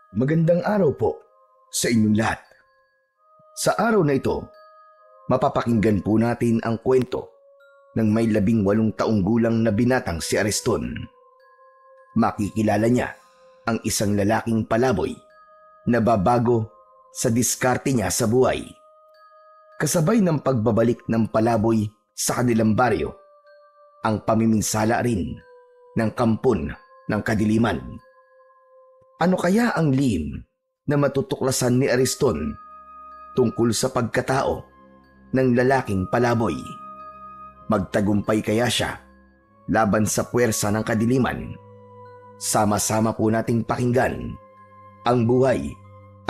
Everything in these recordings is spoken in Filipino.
Magandang araw po sa inyong lahat. Sa araw na ito, mapapakinggan po natin ang kwento ng may 18 taong gulang na binatang si Ariston. Makikilala niya ang isang lalaking palaboy na babago sa diskarte niya sa buhay. Kasabay ng pagbabalik ng palaboy sa kanilang baryo, ang pamiminsala rin ng kampon ng kadiliman. Ano kaya ang lihim na matutuklasan ni Ariston tungkol sa pagkatao ng lalaking palaboy? Magtagumpay kaya siya laban sa puwersa ng kadiliman? Sama-sama po nating pakinggan ang buhay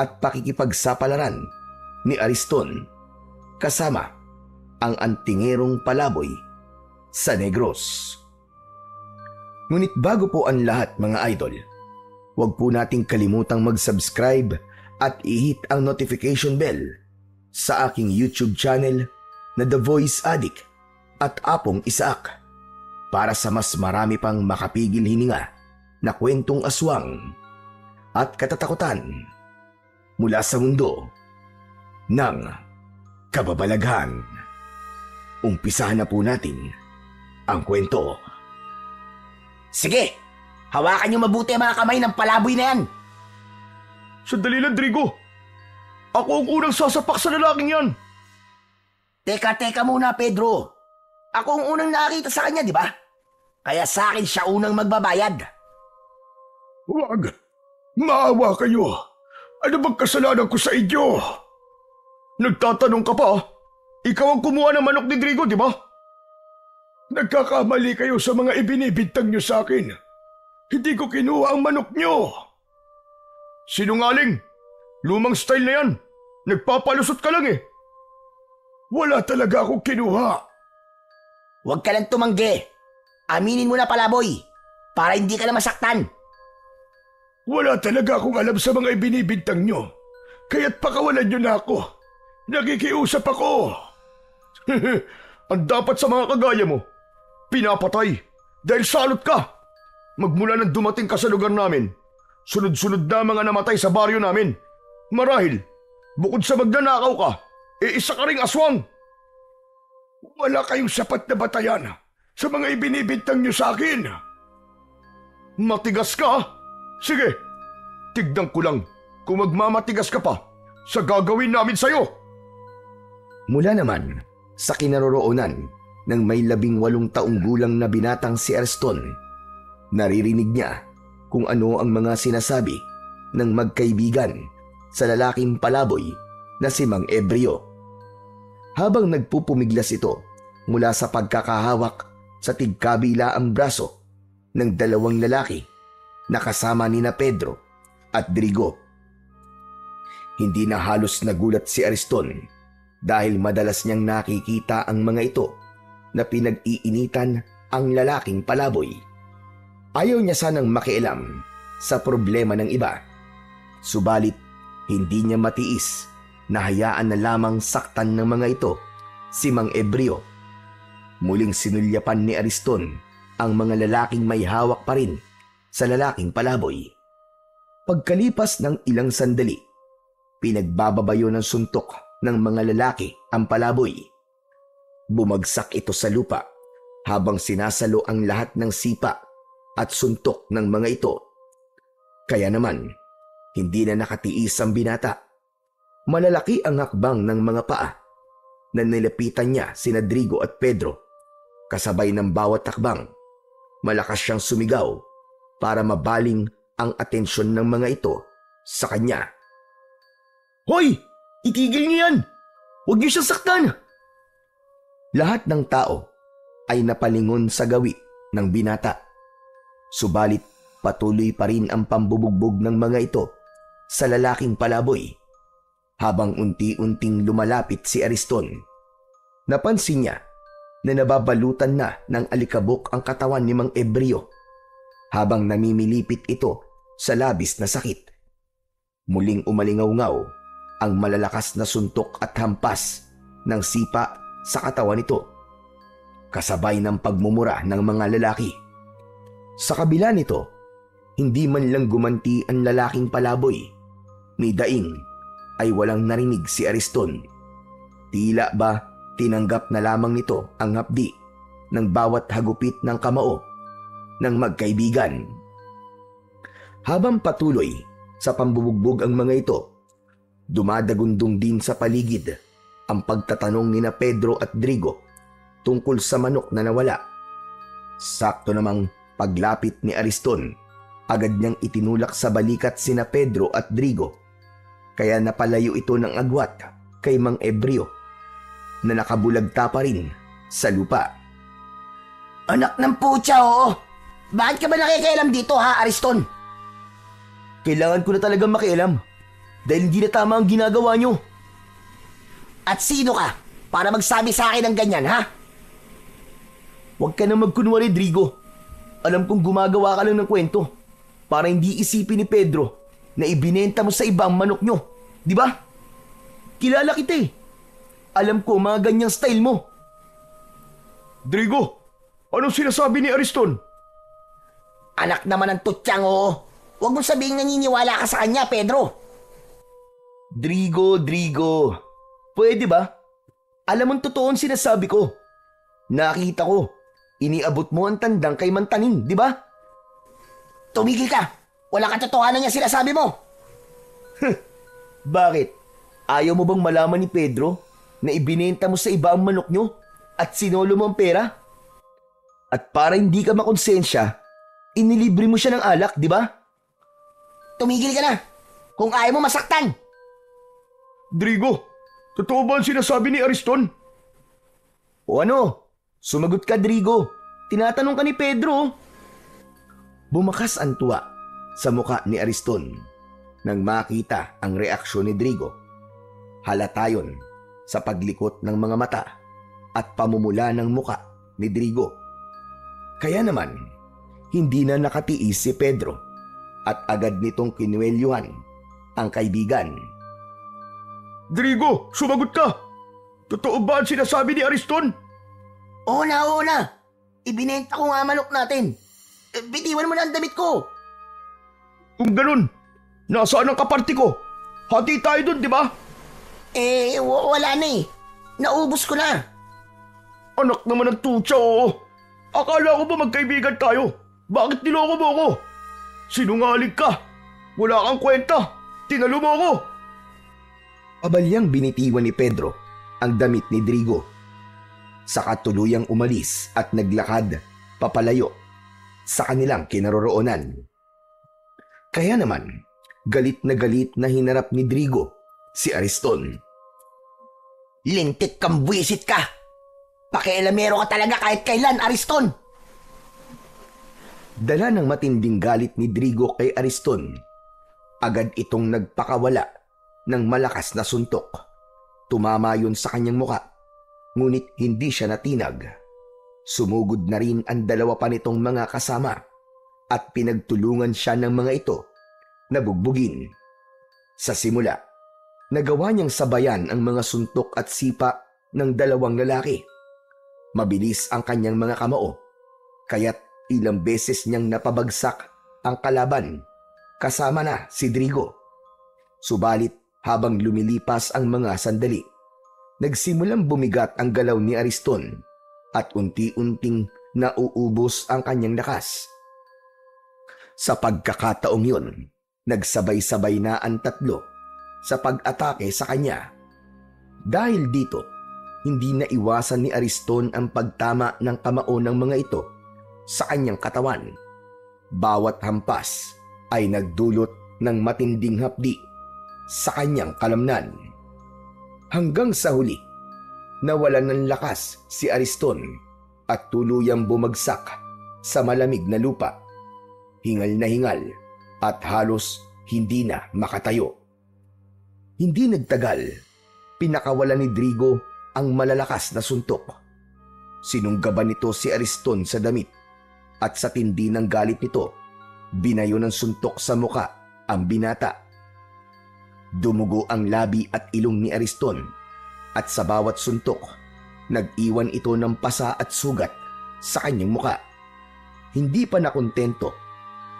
at pakikipagsapalaran ni Ariston kasama ang antingerong palaboy sa Negros. Ngunit bago po ang lahat, mga idol, huwag po nating kalimutang mag-subscribe at i-hit ang notification bell sa aking YouTube channel na The Voice Addict at Apong Isaak para sa mas marami pang makapigil hininga na kwentong aswang at katatakutan mula sa mundo ng kababalaghan. Umpisahan na po natin ang kwento. Sige! Hawakan niyo mabuti ang mga kamay ng palaboy na yan! Sandali lang, Drigo. Ako ang unang sasapak sa lalaking yan. Teka muna, Pedro. Ako ang unang nakita sa kanya, di ba? Kaya sa akin siya unang magbabayad. Huwag. Maawa kayo. Ano bang kasalanan ko sa inyo? Nagtatanong ka pa? Ikaw ang kumuha ng manok ni Drigo, di ba? Nagkakamali kayo sa mga ibinibintang nyo sa akin. Hindi ko kinuha ang manok nyo. Sinungaling. Lumang style na yan. Nagpapalusot ka lang eh. Wala talaga akong kinuha. Huwag ka lang tumanggi. Aminin mo na, palaboy, para hindi ka na masaktan. Wala talaga akong alam sa mga ibinibintang nyo. Kaya't pakawalan nyo na ako. Nakikiusap ako. Ang dapat sa mga kagaya mo, pinapatay dahil salot ka. Magmula nang dumating ka sa lugar namin, sunod-sunod na mga namatay sa baryo namin. Marahil, bukod sa magnanakaw ka, isa ka ring aswang. Wala kayong sapat na batayan sa mga ibinibintang nyo sa akin. Matigas ka? Sige, tignan ko lang kung magmamatigas ka pa sa gagawin namin sa'yo. Mula naman sa kinaroroonan ng may 18 taong gulang na binatang si Ariston, naririnig niya kung ano ang mga sinasabi ng magkaibigan sa lalaking palaboy na si Mang Ebreo. Habang nagpupumiglas ito mula sa pagkakahawak sa tigkabila ang braso ng 2 lalaki na kasama nina Pedro at Drigo. Hindi na halos nagulat si Ariston dahil madalas niyang nakikita ang mga ito na pinag-iinitan ang lalaking palaboy. Ayaw niya sanang makialam sa problema ng iba, subalit hindi niya matiis na hayaan na lamang saktan ng mga ito si Mang Ebreo. Muling sinulyapan ni Ariston ang mga lalaking may hawak pa rin sa lalaking palaboy. Pagkalipas ng ilang sandali, pinagbababayo ng suntok ng mga lalaki ang palaboy. Bumagsak ito sa lupa habang sinasalo ang lahat ng sipa at suntok ng mga ito. Kaya naman, hindi na nakatiis ang binata. Malalaki ang hakbang ng mga paa na nilapitan niya sina Drigo at Pedro. Kasabay ng bawat hakbang, malakas siyang sumigaw para mabaling ang atensyon ng mga ito sa kanya. Hoy! Itigil niyo yan! Huwag niyo siyang saktan! Lahat ng tao ay napalingon sa gawi ng binata. Subalit patuloy pa rin ang pambubugbog ng mga ito sa lalaking palaboy. Habang unti-unting lumalapit si Ariston, napansin niya na nababalutan na ng alikabok ang katawan ni Mang Ebreo habang namimilipit ito sa labis na sakit. Muling umalingaw-ngaw ang malalakas na suntok at hampas ng sipa sa katawan nito, kasabay ng pagmumura ng mga lalaki. Sa kabila nito, Hindi man lang gumanti ang lalaking palaboy. Ni daing ay walang narinig si Ariston. Tila ba tinanggap na lamang nito ang hapdi ng bawat hagupit ng kamao ng magkaibigan. Habang patuloy sa pambubugbog ang mga ito, dumadagundong din sa paligid ang pagtatanong ni na Pedro at Drigo tungkol sa manok na nawala. Sakto namang paglapit ni Ariston, agad niyang itinulak sa balikat sina Pedro at Drigo, kaya napalayo ito ng agwat kay Mang Ebreo na nakabulagta pa rin sa lupa. Anak ng putya, oo. Bakit ka ba nakikialam dito, ha, Ariston? Kailangan ko na talagang makialam dahil hindi na tama ang ginagawa niyo. At sino ka para magsabi sa akin ng ganyan, ha? Huwag ka na magkunwari, Drigo. Alam kong gumagawa ka lang ng kwento para hindi isipin ni Pedro na ibinenta mo sa ibang manok nyo. Di ba? Kilala kita eh. Alam ko mga ganyang style mo. Drigo, anong sinasabi ni Ariston? Anak naman ng tutyang, oo. Huwag mong sabihing naniniwala ka sa kanya, Pedro. Drigo. Pwede ba? Alam mong totoo ang sinasabi ko. Nakita ko. Iniabot mo ang tandang kay Mantaning, di ba? Tumigil ka. Wala katotohanan niya sinasabi mo. Bakit? Ayaw mo bang malaman ni Pedro na ibinenta mo sa iba ang manok nyo at sinolo mo ang pera? At para hindi ka makonsensya, inilibre mo siya ng alak, di ba? Tumigil ka na. Kung ayaw mo masaktan. Drigo, totoo ba ang sinasabi ni Ariston? O ano? Sumagot ka, Drigo. Tinatanong ka ni Pedro. Bumakas ang tuwa sa muka ni Ariston nang makita ang reaksyon ni Drigo. Halata yun sa paglikot ng mga mata at pamumula ng muka ni Drigo. Kaya naman, hindi na nakatiis si Pedro at agad nitong kinuwelyuhan ang kaibigan. Drigo, sumagot ka! Totoo ba ang sinasabi ni Ariston? Oo na. Ibinenta ko nga manok natin. Bitiwan mo na ang damit ko. Kung ganun, nasaan ang kaparti ko? Hati tayo dun, di ba? Wala na eh. Naubos ko na. Anak naman ng tutsa, oo. Akala ko ba magkaibigan tayo? Bakit niloko mo ako? Sinungaling ka. Wala kang kwenta. Tinalo mo ako. Pabalyang binitiwan ni Pedro ang damit ni Drigo. Saka tuluyang umalis at naglakad papalayo sa kanilang kinaroroonan. Kaya naman, galit na hinarap ni Drigo si Ariston. Lintik kang buwisit ka. Pakialamero ka talaga kahit kailan, Ariston. Dala ng matinding galit ni Drigo kay Ariston, agad itong nagpakawala ng malakas na suntok. Tumama yun sa kanyang muka, ngunit hindi siya natinag. Sumugod na rin ang dalawa pa nitong mga kasama at pinagtulungan siya ng mga ito na bugbugin. Sa simula, nagawa niyang sabayan ang mga suntok at sipa ng dalawang lalaki. Mabilis ang kanyang mga kamao, kaya't ilang beses niyang napabagsak ang kalaban kasama na si Drigo. Subalit habang lumilipas ang mga sandali, nagsimulang bumigat ang galaw ni Ariston at unti-unting nauubos ang kanyang lakas. Sa pagkakataong yun, nagsabay-sabay na ang tatlo sa pag-atake sa kanya. Dahil dito, hindi na iwasan ni Ariston ang pagtama ng kamao ng mga ito sa kanyang katawan. Bawat hampas ay nagdulot ng matinding hapdi sa kanyang kalamnan. Hanggang sa huli, nawalan ng lakas si Ariston at tuluyang bumagsak sa malamig na lupa. Hingal na hingal at halos hindi na makatayo. Hindi nagtagal, pinakawalan ni Drigo ang malalakas na suntok. Sinunggaban nito si Ariston sa damit at sa tindi ng galit nito, binayo ng suntok sa muka ang binata. Dumugo ang labi at ilong ni Ariston at sa bawat suntok, nag-iwan ito ng pasa at sugat sa kanyang muka. Hindi pa nakontento,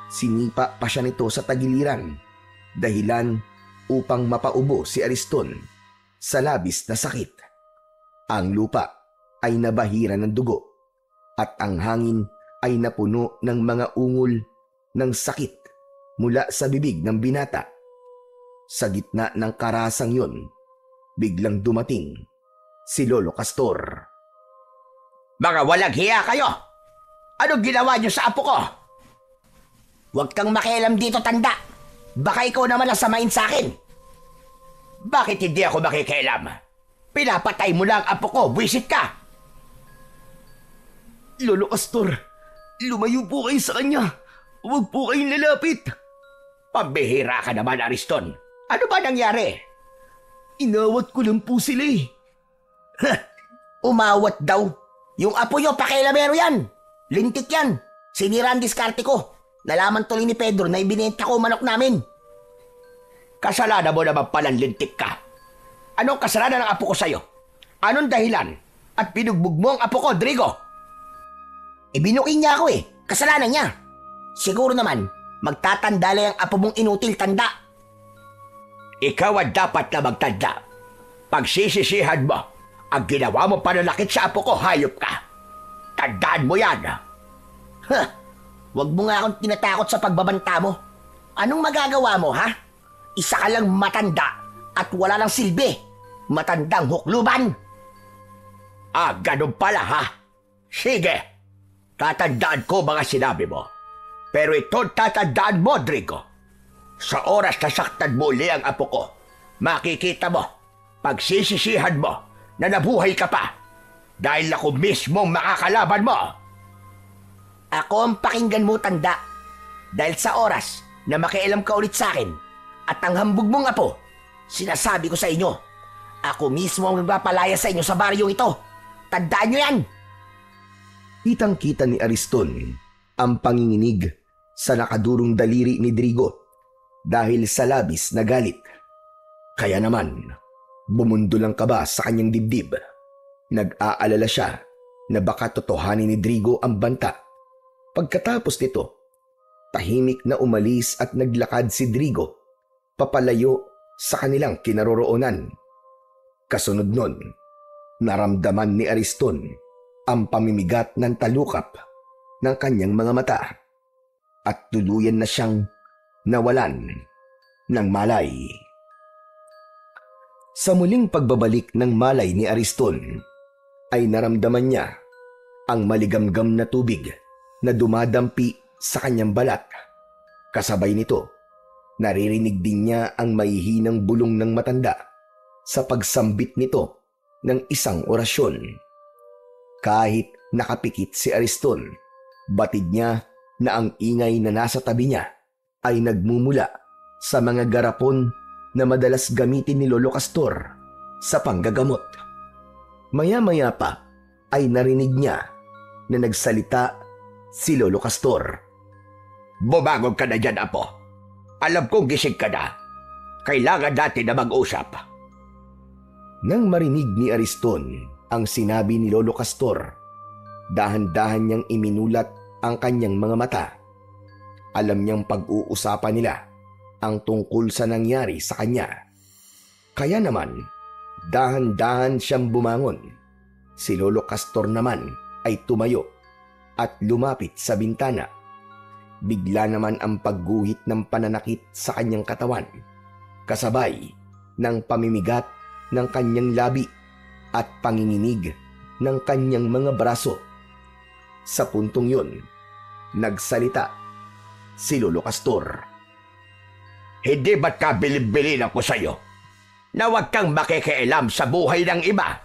Sinipa pa siya nito sa tagiliran, dahilan upang mapaubo si Ariston sa labis na sakit. Ang lupa ay nabahira ng dugo at ang hangin ay napuno ng mga ungol ng sakit mula sa bibig ng binata. Sa gitna ng karasang yun, biglang dumating si Lolo Castor. Mga walang hiya kayo! Anong ginawa niyo sa apo ko? Huwag kang makialam dito, tanda. Baka ikaw naman ang samain sa akin. Bakit hindi ako makikialam? Pinapatay mo lang ang apo ko, buwisit ka! Lolo Castor, lumayo po kayo sa kanya. Huwag po kayong lalapit. Pambihira ka naman, Ariston. Ano ba nangyari? Inawat ko lang po sila eh. Umawat daw. Yung apo nyo, pakialamero yan. Lintik yan. Sinira ang diskarte ko. Nalaman tuloy ni Pedro na ibinenta ko manok namin. Kasalanan mo naman palang lintik ka. Anong kasalanan ng apo ko sa'yo? Anong dahilan? At binugbog mo ang apo ko, Drigo? Ibinukin niya ako eh. Kasalanan niya. Siguro naman, magtatandala ang apo mong inutil, tanda. Ikaw ang dapat na magtanda. Pagsisisihan mo, ang ginawa mo pananakit sa apo ko, hayop ka. Tandaan mo yan. Huwag mo nga akong tinatakot sa pagbabanta mo. Anong magagawa mo, ha? Isa ka lang matanda at wala lang silbi. Matandang hukluban. Ah, ganun pala, ha? Sige. Tatandaan ko mga sinabi mo. Pero ito tatandaan mo, Drigo. Sa oras na saktan mo uli ang apo ko, makikita mo, pagsisisihan mo, na nabuhay ka pa. Dahil ako mismo makakalaban mo. Ako ang pakinggan mo, tanda. Dahil sa oras na makialam ka ulit sa akin at ang hambog mong apo, sinasabi ko sa inyo, ako mismo ang magpapalaya sa inyo sa baryong ito. Tandaan nyo yan! Kitang-kita ni Ariston ang panginginig sa nakadurong daliri ni Drigo dahil sa labis na galit. Kaya naman, bumundol ang kaba sa kanyang dibdib. Nag-aalala siya na baka totohanin ni Drigo ang banta. Pagkatapos nito, tahimik na umalis at naglakad si Drigo papalayo sa kanilang kinaroroonan. Kasunod nun, naramdaman ni Ariston ang pamimigat ng talukap ng kanyang mga mata at tuluyan na siyang nawalan ng malay. Sa muling pagbabalik ng malay ni Ariston, ay naramdaman niya ang maligamgam na tubig na dumadampi sa kanyang balat. Kasabay nito, naririnig din niya ang mahihinang bulong ng matanda sa pagsambit nito ng isang orasyon. Kahit nakapikit si Ariston, batid niya na ang ingay na nasa tabi niya ay nagmumula sa mga garapon na madalas gamitin ni Lolo Castor sa panggagamot. Maya-maya pa ay narinig niya na nagsalita si Lolo Castor. Bumagog ka na dyan, apo. Alam kong gising ka na. Kailangan natin na mag-usap. Nang marinig ni Ariston ang sinabi ni Lolo Castor, dahan-dahan niyang iminulat ang kanyang mga mata. Alam niyang pag-uusapan nila ang tungkol sa nangyari sa kanya. Kaya naman, dahan-dahan siyang bumangon. Si Lolo Castor naman ay tumayo at lumapit sa bintana. Bigla naman ang pagguhit ng pananakit sa kanyang katawan, kasabay ng pamimigat ng kanyang labi at panginginig ng kanyang mga braso. Sa puntong yun, nagsalita si Lolo Castor. Hindi ba't kabilib-bilin ako sa'yo na huwag kang makikialam sa buhay ng iba,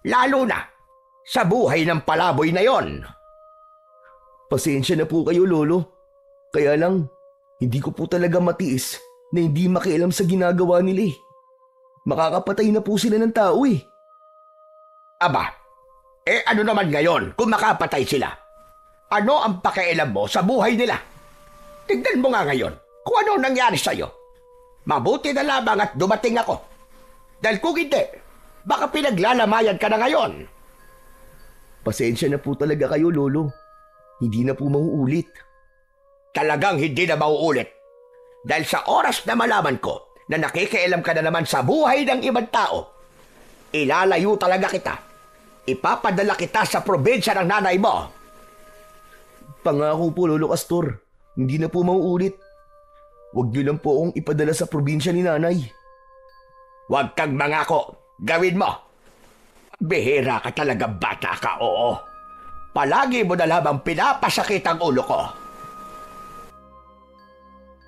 lalo na sa buhay ng palaboy na yon? Pasensya na po kayo, Lolo. Kaya lang, hindi ko po talaga matiis na hindi makialam sa ginagawa nila eh. Makakapatay na po sila ng tao eh. Aba, ano naman ngayon kung makapatay sila? Ano ang pakialam mo sa buhay nila? Tignan mo nga ngayon kung ano nangyari sa'yo. Mabuti na lamang at dumating ako. Dahil kung hindi, baka pinaglalamayan ka na ngayon. Pasensya na po talaga kayo, Lolo. Hindi na po mauulit. Talagang hindi na mauulit. Dahil sa oras na malaman ko na nakikialam ka na naman sa buhay ng ibang tao, ilalayo talaga kita. Ipapadala kita sa probinsya ng nanay mo. Pangako po, Lolo Castor. Hindi na po mauulit. Huwag niyo lang po akong ipadala sa probinsya ni nanay. Huwag kang mangako. Gawin mo. Bihira ka talaga, bata ka, oo. Palagi mo na lamang pinapasakit ang ulo ko.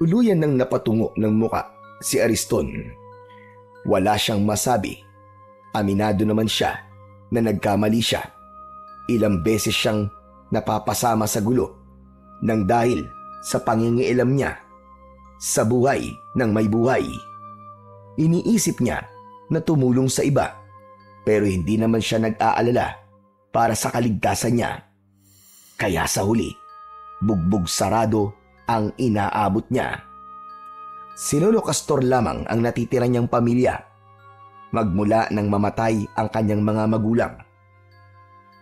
Tuluyan nang napatungo ng muka si Ariston. Wala siyang masabi. Aminado naman siya na nagkamali siya. Ilang beses siyang napapasama sa gulo nang dahil sa pangingialam niya sa buhay ng may buhay. Iniisip niya na tumulong sa iba pero hindi naman siya nag-aalala para sa kaligtasan niya. Kaya sa huli, bugbog sarado ang inaabot niya. Si Lolo Castor lamang ang natitira niyang pamilya magmula nang mamatay ang kanyang mga magulang.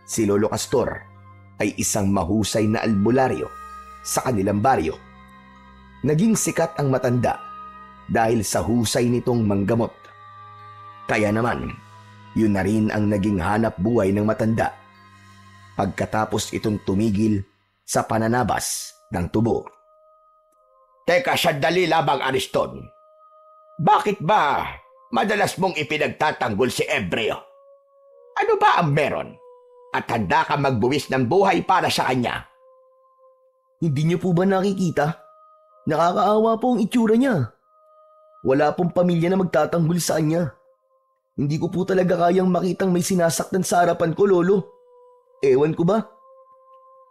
Si Lolo Castor ay isang mahusay na albularyo sa kanilang baryo. Naging sikat ang matanda dahil sa husay nitong manggamot. Kaya naman, yun na rin ang naging hanap buhay ng matanda pagkatapos itong tumigil sa pananabas ng tubo. Teka, sandali lamang, Ariston. Bakit ba madalas mong ipinagtatanggol si Ebreo? Ano ba ang meron? At handa ka magbuwis ng buhay para sa kanya? Hindi niyo po ba nakikita? Nakakaawa po ang itsura niya. Wala pong pamilya na magtatanggol sa kanya. Hindi ko po talaga kayang makitang may sinasaktan sa harapan ko, Lolo. Ewan ko ba?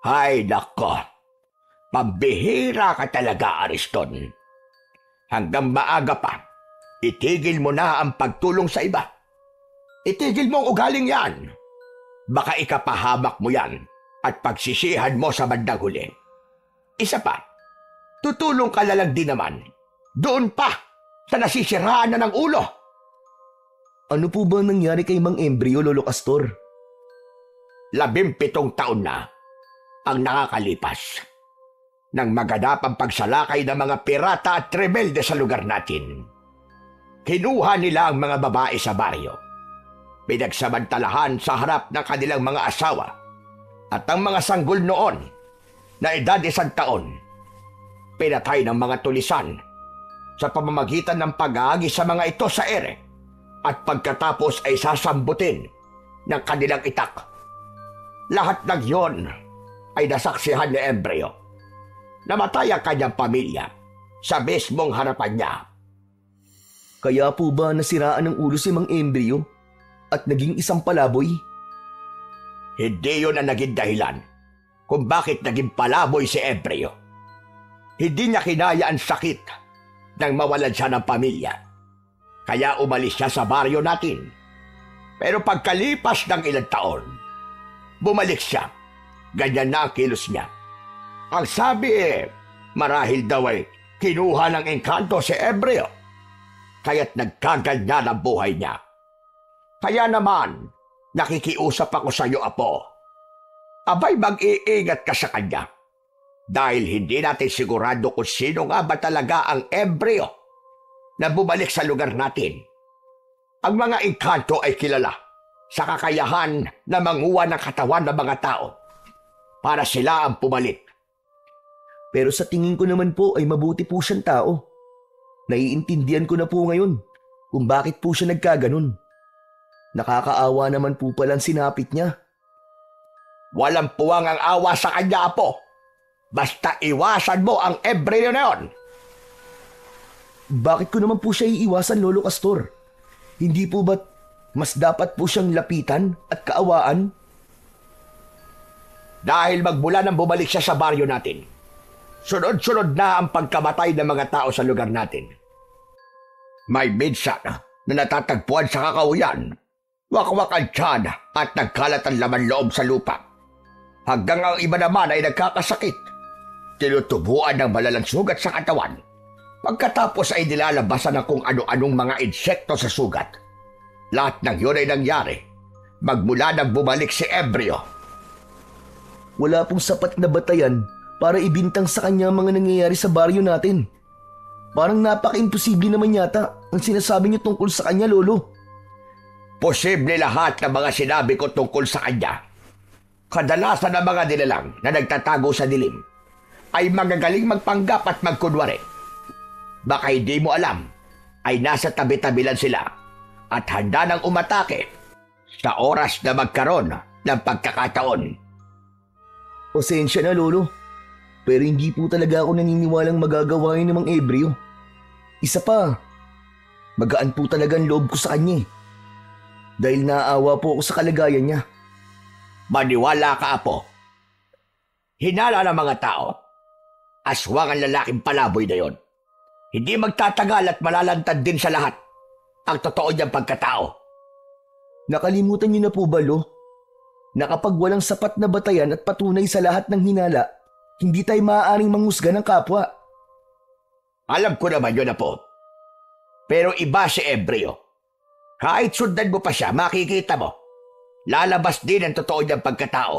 Hay nako, pambihira ka talaga, Ariston. Hanggang maaga pa, itigil mo na ang pagtulong sa iba. Itigil mo ang ugaling yan. Baka ikapahamak mo yan at pagsisihan mo sa bandang huli. Isa pa, tutulong ka lang din naman. Doon pa, sa nasisiraan na ng ulo. Ano po ba nangyari kay Mang Embryo, Lolo Castor? 17 taon na ang nakakalipas nang maganap ang pagsalakay ng mga pirata at rebelde sa lugar natin. Kinuha nila ang mga babae sa baryo. Pinagsamantalahan sa harap ng kanilang mga asawa at ang mga sanggol noon na edad 1 taon. Pinatay ng mga tulisan sa pamamagitan ng pag-aagi sa mga ito sa ere at pagkatapos ay sasambutin ng kanilang itak. Lahat ng yon ay nasaksihan ni Embryo. Namatay ang kanyang pamilya sa mismong harapan niya. Kaya po ba nasiraan ng ulo si Mang Embryo at naging isang palaboy? Hindi yun ang naging dahilan kung bakit naging palaboy si Embryo. Hindi niya kinaya ang sakit nang mawalan siya ng pamilya. Kaya umalis siya sa baryo natin. Pero pagkalipas ng ilang taon, bumalik siya. Ganyan na ang kilos niya. Ang sabi marahil daw ay kinuha ng engkanto si Embryo. Kaya't nagkaganya ng buhay niya. Kaya naman, nakikiusap ako sa iyo, Apo. Abay, mag-iingat ka sa kanya. Dahil hindi natin sigurado kung sino nga ba talaga ang Embryo na bumalik sa lugar natin. Ang mga engkanto ay kilala sa kakayahan na manguha ng katawan ng mga tao para sila ang pumalik. Pero sa tingin ko naman po ay mabuti po siyang tao. Naiintindihan ko na po ngayon kung bakit po siya nagkaganon. Nakakaawa naman po palang sinapit niya. Walang puwang ang awa sa kanya, Apo. Basta iwasan mo ang Embryo na yon. Bakit ko naman po siya iiwasan, Lolo Castor? Hindi po ba't mas dapat po siyang lapitan at kaawaan? Dahil magmula nang bumalik siya sa baryo natin, sunod-sunod na ang pagkamatay ng mga tao sa lugar natin. May minsan na natatagpuan sa kakauyan, wakwak ang tiyan at nagkalat ang laman loob sa lupa. Hanggang ang iba naman ay nagkakasakit. Tinutubuan ng malalang sugat sa katawan. Pagkatapos ay nilalabasan ng kung ano-anong mga insekto sa sugat. Lahat ng yun ay nangyari magmula nang bumalik si Embryo. Wala pong sapat na batayan para ibintang sa kanya ang mga nangyayari sa baryo natin. Parang napaka-imposible naman yata ang sinasabi niyo tungkol sa kanya, Lolo. Posible lahat ng mga sinabi ko tungkol sa kanya. Kadalasan ng mga nilalang na nagtatago sa dilim ay magagaling magpanggap at magkunwari. Baka hindi mo alam, ay nasa tabi-tabi lang sila at handa nang umatake sa oras na magkaroon ng pagkakataon. Pasensya na, Lolo. Pero hindi po talaga ako naniniwalang magagawa yun ng Mang Ebreo. Isa pa, magaan po talaga ang loob ko sa kanya. Dahil naaawa po ako sa kalagayan niya. Maniwala ka, Apo. Hinala ng mga tao. Aswang ang lalaking palaboy na yon. Hindi magtatagal at malalantad din sa lahat ang totoo niyang pagkatao. Nakalimutan niyo na po ba, Lo? Na kapag walang sapat na batayan at patunay sa lahat ng hinala, hindi tayo maaaring manghusga ng kapwa. Alam ko naman yun, Apo. Pero iba si Ebreo. Kahit sundan mo pa siya, makikita mo. Lalabas din ang totoo niyang pagkatao.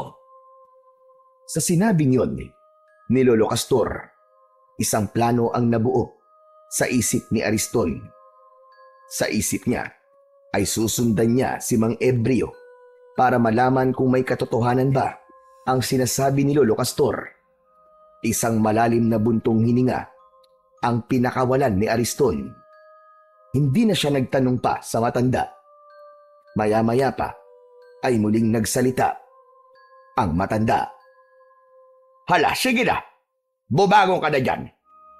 Sa sinabing yun ni Lolo Castor, isang plano ang nabuo sa isip ni Ariston. Sa isip niya ay susundan niya si Mang Ebreo para malaman kung may katotohanan ba ang sinasabi ni Lolo Castor. Isang malalim na buntong hininga ang pinakawalan ni Ariston. Hindi na siya nagtanong pa sa matanda. Maya-maya pa ay muling nagsalita ang matanda. Hala, sige na. Bumangon ka na dyan.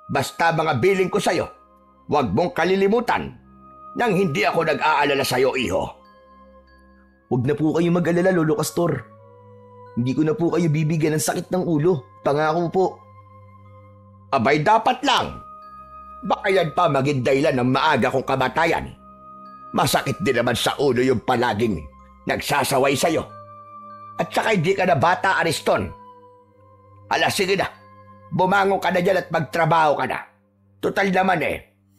Basta mga biling ko sa'yo, huwag mong kalilimutan nang hindi ako nag-aalala sa'yo, iho. Huwag na po kayo mag-alala, Lolo Castor. Hindi ko na po kayo bibigyan ng sakit ng ulo. Pangako po. Abay, dapat lang. Baka yan pa maging dahilan ng maaga kong kamatayan. Masakit din naman sa ulo yung palaging nagsasaway sa'yo. At saka hindi ka na bata, Ariston. Hala, sige na. Bumangon ka na dyan at magtrabaho ka na. Total naman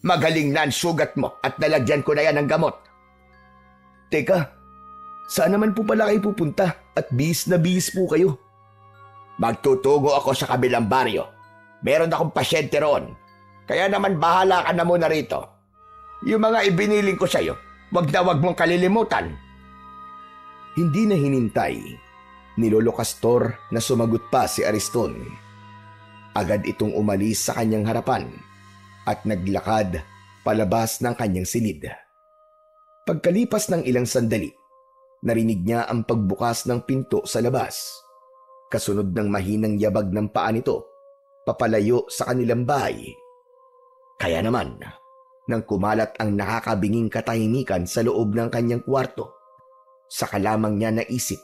magaling na ang sugat mo at nalagyan ko na yan ng gamot. Teka, saan naman po pala kayo pupunta at bihis na bihis po kayo? Magtutungo ako sa kabilang baryo. Meron akong pasyente roon. Kaya naman bahala ka na muna rito. Yung mga ibiniling ko sa'yo, wag mong kalilimutan. Hindi na hinintay ni Lolo Castor na sumagot pa si Ariston. Agad itong umalis sa kanyang harapan at naglakad palabas ng kanyang silid. Pagkalipas ng ilang sandali, narinig niya ang pagbukas ng pinto sa labas. Kasunod ng mahinang yabag ng paa nito, papalayo sa kanilang bahay. Kaya naman, nang kumalat ang nakakabinging katahimikan sa loob ng kanyang kwarto, saka lamang niya naisip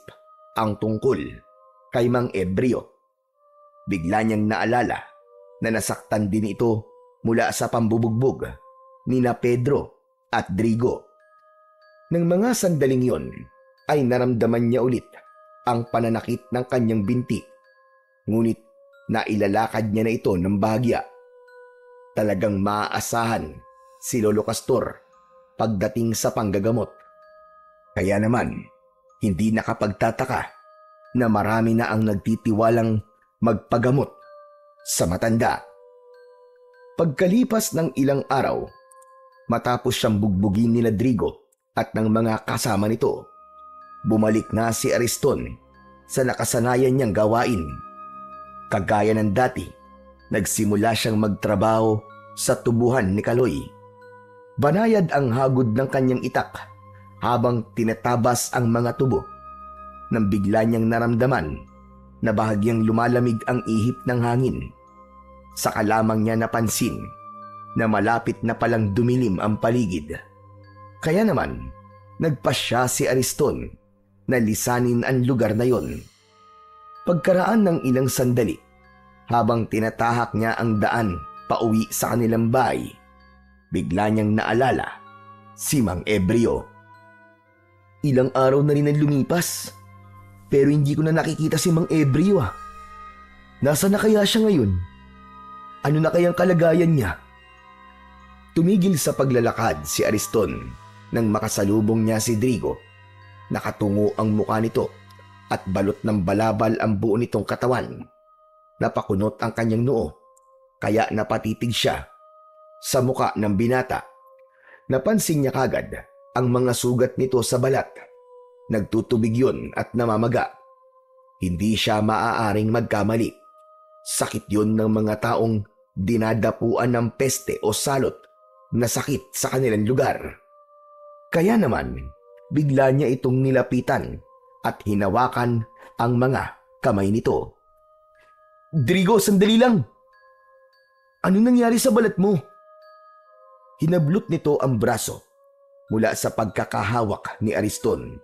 ang tungkol kay Mang Ebreo. Bigla niyang naalala na nasaktan din ito mula sa pambubugbog nina Pedro at Drigo. Nang mga sandaling yon, ay naramdaman niya ulit ang pananakit ng kanyang binti. Ngunit nailalakad niya na ito ng bahagya. Talagang maaasahan si Lolo Castor pagdating sa panggagamot. Kaya naman, hindi nakapagtataka na marami na ang nagtitiwalang magpagamot sa matanda. Pagkalipas ng ilang araw, matapos siyang bugbugin ni Drigo at ng mga kasama nito, bumalik na si Ariston sa nakasanayan niyang gawain. Kagaya ng dati, nagsimula siyang magtrabaho sa tubuhan ni Kaloy. Banayad ang hagod ng kanyang itak habang tinatabas ang mga tubo. Nang bigla niyang naramdaman na bahagyang lumalamig ang ihip ng hangin. Saka lamang niya napansin na malapit na palang dumilim ang paligid. Kaya naman, nagpasya si Ariston na lisanin ang lugar na yon. Pagkaraan ng ilang sandali, habang tinatahak niya ang daan pauwi sa kanilang bahay, bigla niyang naalala si Mang Ebreo. Ilang araw na rin ang lumipas, pero hindi ko na nakikita si Mang Ebreo. Nasaan na kaya siya ngayon? Ano na kayang kalagayan niya? Tumigil sa paglalakad si Ariston nang makasalubong niya si Drigo. Nakatungo ang mukha nito at balot ng balabal ang buo nitong katawan. napakunot ang kanyang noo, kaya napatitig siya sa muka ng binata. Napansin niya kagad ang mga sugat nito sa balat. Nagtutubig yun at namamaga. Hindi siya maaaring magkamali. Sakit yun ng mga taong dinadapuan ng peste o salot na sakit sa kanilang lugar. Kaya naman, bigla niya itong nilapitan at hinawakan ang mga kamay nito. "Drigo, sandali lang! Anong nangyari sa balat mo?" Hinablot nito ang braso mula sa pagkakahawak ni Ariston.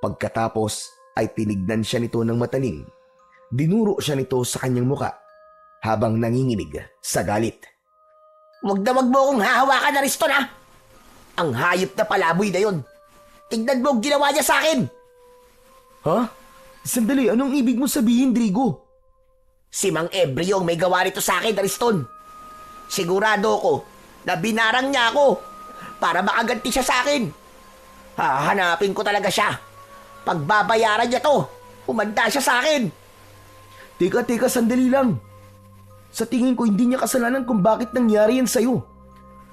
Pagkatapos ay tinignan siya nito ng matalim. Dinuro siya nito sa kanyang muka habang nanginginig sa galit. Wag mo akong hahawakan, Ariston, ha? Ang hayop na palaboy na yun. Tignan mo ang ginawa niya sa akin. Ha? Sandali, anong ibig mo sabihin, Drigo? Si Mang Ebreo ang may gawa nito sa akin, Ariston. Sigurado ko na binarang niya ako para makaganti siya sa akin. Hahanapin ko talaga siya. Pagbabayaran niya to, humanda siya sa akin. Teka, sandali lang. Sa tingin ko hindi niya kasalanan kung bakit nangyari yan sa'yo.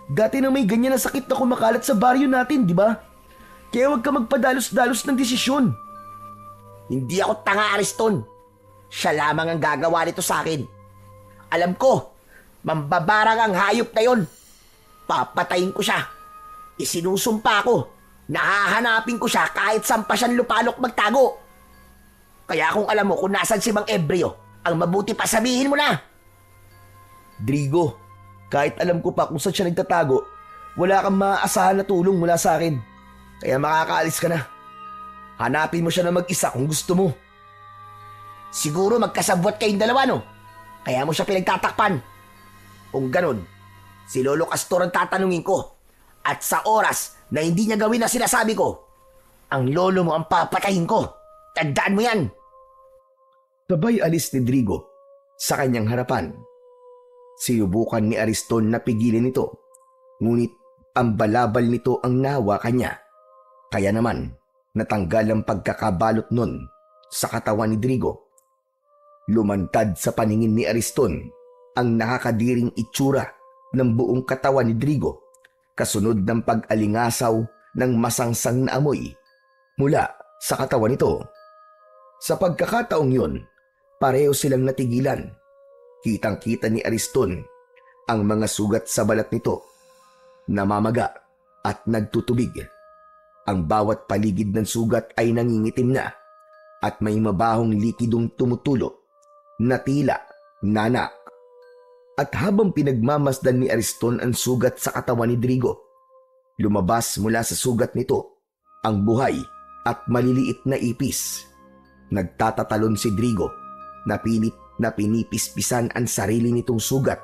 Dati na may ganyan na sakit na kumakalat sa baryo natin, di ba? Kaya huwag ka magpadalos-dalos ng desisyon. Hindi ako tanga, Ariston. Siya lamang ang gagawa nito sa akin. Alam ko, mambabarang ang hayop na yon. Papatayin ko siya. Isinusumpa ko. Nahahanapin ko siya kahit saan pa siyang lupalok magtago. Kaya kung alam mo kung nasan si Mang Ebreo, ang mabuti pa sabihin mo na. Drigo, kahit alam ko pa kung saan siya nagtatago, wala kang maaasahan na tulong mula sa akin. Kaya makakaalis ka na. Hanapin mo siya na mag-isa kung gusto mo. Siguro magkasabwat kayong dalawa, no? Kaya mo siya pinagtatakpan. Kung ganun, si Lolo Castor ang tatanungin ko. At sa oras na hindi niya gawin na sinasabi ko, ang lolo mo ang papatayin ko. Tandaan mo yan. Sabay alis ni Drigo sa kanyang harapan. Sinubukan ni Ariston na pigilin ito, ngunit ang balabal nito ang nawa kanya. Kaya naman, natanggal ang pagkakabalot nun sa katawan ni Drigo. Lumantad sa paningin ni Ariston ang nakakadiring itsura ng buong katawan ni Drigo, kasunod ng pag-alingasaw ng masangsang na amoy mula sa katawan nito. Sa pagkakataong yun, pareho silang natigilan. Kitang-kita ni Ariston ang mga sugat sa balat nito, namamaga at nagtutubig. Ang bawat paligid ng sugat ay nangingitim na at may mabahong likidong tumutulo na tila nana. At habang pinagmamasdan ni Ariston ang sugat sa katawan ni Drigo, lumabas mula sa sugat nito ang buhay at maliliit na ipis. Nagtatatalon si Drigo na pilit na pinipispisan ang sarili nitong sugat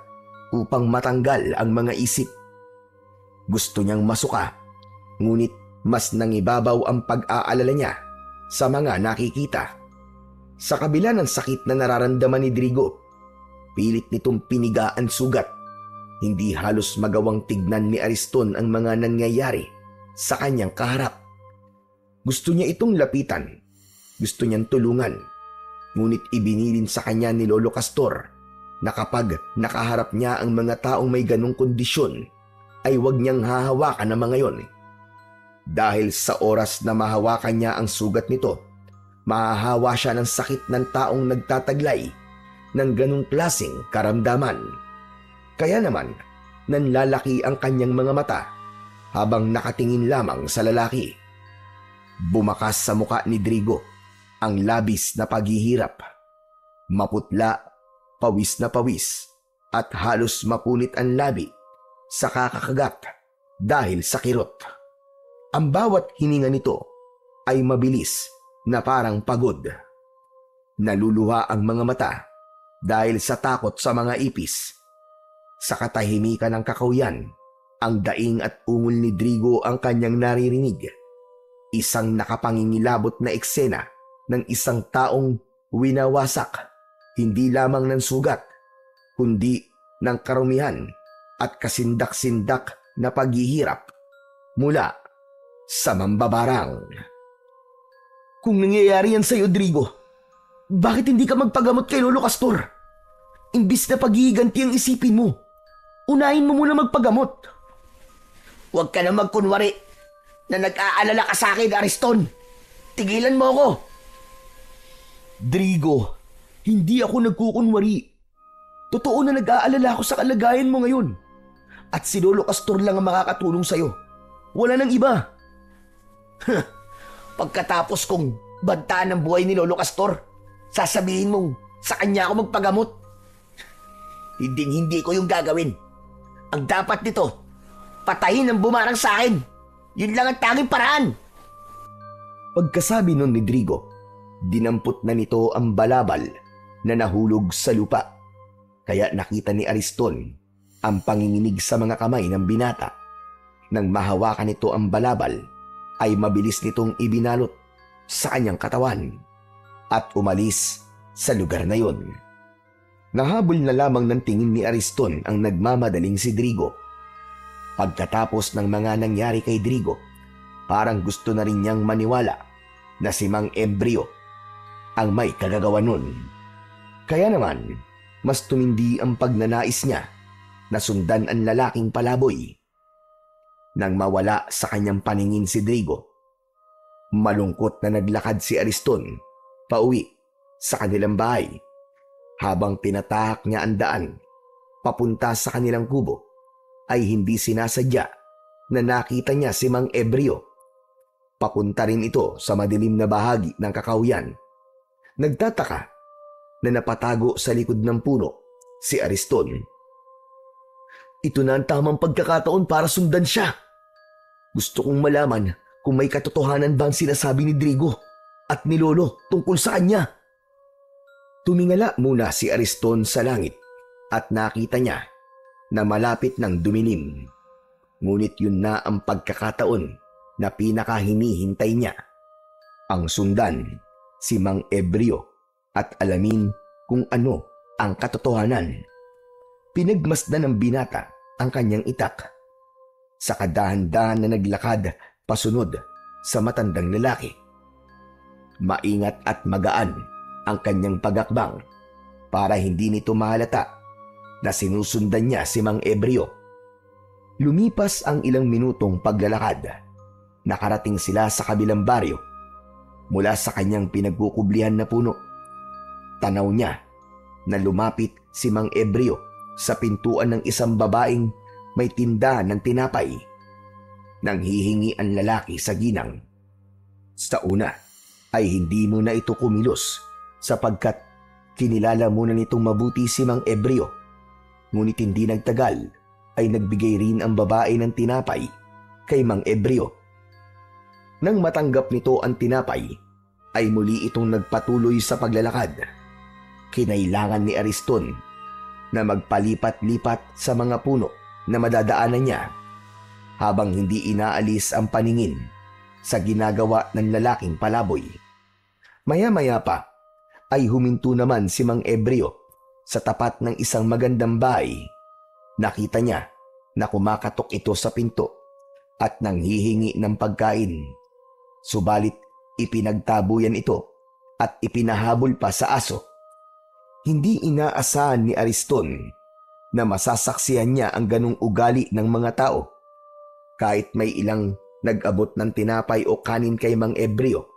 upang matanggal ang mga isip. Gusto niyang masuka, ngunit mas nangibabaw ang pag-aalala niya sa mga nakikita. Sa kabila ng sakit na nararamdaman ni Drigo, pilit nitong piniga ang sugat. Hindi halos magawang tignan ni Ariston ang mga nangyayari sa kanyang kaharap. Gusto niya itong lapitan. Gusto niyang tulungan. Ngunit ibinilin sa kanya ni Lolo Castor na kapag nakaharap niya ang mga taong may ganong kondisyon, ay huwag niyang hahawakan ang mga yon. Dahil sa oras na mahawakan niya ang sugat nito, mahahawa siya ng sakit ng taong nagtataglay ng ganong klaseng karamdaman. Kaya naman, nanlalaki ang kanyang mga mata habang nakatingin lamang sa lalaki. Bumakas sa muka ni Drigo ang labis na paghihirap. Maputla, pawis na pawis, at halos mapunit ang labi sa kakakagat dahil sa kirot. Ang bawat hininga nito ay mabilis na parang pagod. Naluluha ang mga mata dahil sa takot sa mga ipis. Sa katahimikan ng kakauyan, ang daing at ungol ni Drigo ang kanyang naririnig. Isang nakapangingilabot na eksena ng isang taong winawasak, hindi lamang ng sugat, kundi ng karumihan at kasindak-sindak na paghihirap mula sa mambabarang. Kung nangyayari yan sa'yo, Drigo, bakit hindi ka magpagamot kay Lolo Castor? Imbis na paghihiganti ang isipin mo, unahin mo muna magpagamot. Huwag ka na magkunwari na nag-aalala ka sa akin, Ariston. Tigilan mo ako. Drigo, hindi ako nagkukunwari. Totoo na nag-aalala ako sa kalagayan mo ngayon. At si Lolo Castor lang ang makakatulong sa'yo. Wala nang iba. Pagkatapos kong bantaan ang buhay ni Lolo Castor, sasabihin mong sa kanya ako magpagamot. Hindi ko yung gagawin. Ang dapat nito, patayin ang bumarang sa akin. Yun lang ang tanging paraan. Pagkasabi nun ni Drigo, dinampot na nito ang balabal na nahulog sa lupa. Kaya nakita ni Ariston ang panginginig sa mga kamay ng binata. Nang mahawakan nito ang balabal, ay mabilis nitong ibinalot sa kanyang katawan at umalis sa lugar na yon. Nahabol na lamang ng tingin ni Ariston ang nagmamadaling si Drigo. Pagkatapos ng mga nangyari kay Drigo, parang gusto na rin niyang maniwala na si Mang Ebreo ang may kagagawa nun. Kaya naman, mas tumindi ang pagnanais niya na sundan ang lalaking palaboy. Nang mawala sa kanyang paningin si Drigo, malungkot na naglakad si Ariston pauwi sa kanilang bahay. Habang tinatahak niya ang daan papunta sa kanilang kubo, ay hindi sinasadya na nakita niya si Mang Ebreo. Papunta rin ito sa madilim na bahagi ng kakahuyan. Nagtataka na napatago sa likod ng puno si Ariston. Ito na ang tamang pagkakataon para sundan siya. Gusto kong malaman kung may katotohanan ba ang sinasabi ni Drigo at ni Lolo tungkol sa kanya. Tumingala muna si Ariston sa langit at nakita niya na malapit ng dumilim. Ngunit yun na ang pagkakataon na pinakahinihintay niya. Ang sundan si Mang Ebreo at alamin kung ano ang katotohanan. Pinagmasdan ng binata ang kanyang itak. Sa kadahan-dahan na naglakad pasunod sa matandang lalaki. Maingat at magaan ang kanyang pagakbang para hindi nito mahalata na sinusundan niya si Mang Ebreo. Lumipas ang ilang minutong paglalakad. Nakarating sila sa kabilang baryo. Mula sa kanyang pinagkukublihan na puno, tanaw niya na lumapit si Mang Ebreo sa pintuan ng isang babaeng may tindahan ng tinapay. Nang hihingi ang lalaki sa ginang. Sa una ay hindi muna ito kumilos sapagkat kinilala muna nitong mabuti si Mang Ebreo. Ngunit hindi nagtagal ay nagbigay rin ang babae ng tinapay kay Mang Ebreo. Nang matanggap nito ang tinapay, ay muli itong nagpatuloy sa paglalakad. Kinailangan ni Ariston na magpalipat-lipat sa mga puno na madadaanan niya habang hindi inaalis ang paningin sa ginagawa ng lalaking palaboy. Maya-maya pa ay huminto naman si Mang Ebreo sa tapat ng isang magandang bahay. Nakita niya na kumakatok ito sa pinto at nanghihingi ng pagkain. Subalit ipinagtabuyan ito at ipinahabol pa sa aso. Hindi inaasahan ni Ariston na masasaksihan niya ang ganong ugali ng mga tao. Kahit may ilang nag-abot ng tinapay o kanin kay Mang Ebreo,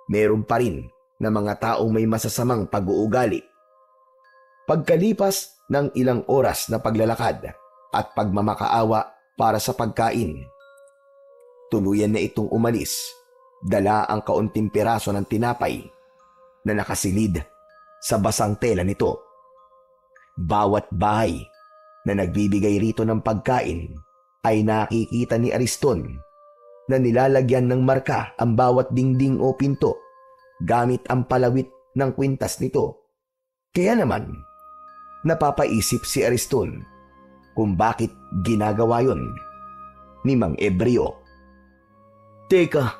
meron pa rin na mga taong may masasamang pag-uugali. Pagkalipas ng ilang oras na paglalakad at pagmamakaawa para sa pagkain, tuluyan na itong umalis, dala ang kaunting piraso ng tinapay na nakasilid sa basang tela nito. Bawat bahay na nagbibigay rito ng pagkain ay nakikita ni Ariston na nilalagyan ng marka ang bawat dingding o pinto gamit ang palawit ng kwintas nito. Kaya naman, napapaisip si Ariston kung bakit ginagawa yon ni Mang Ebreo. Teka,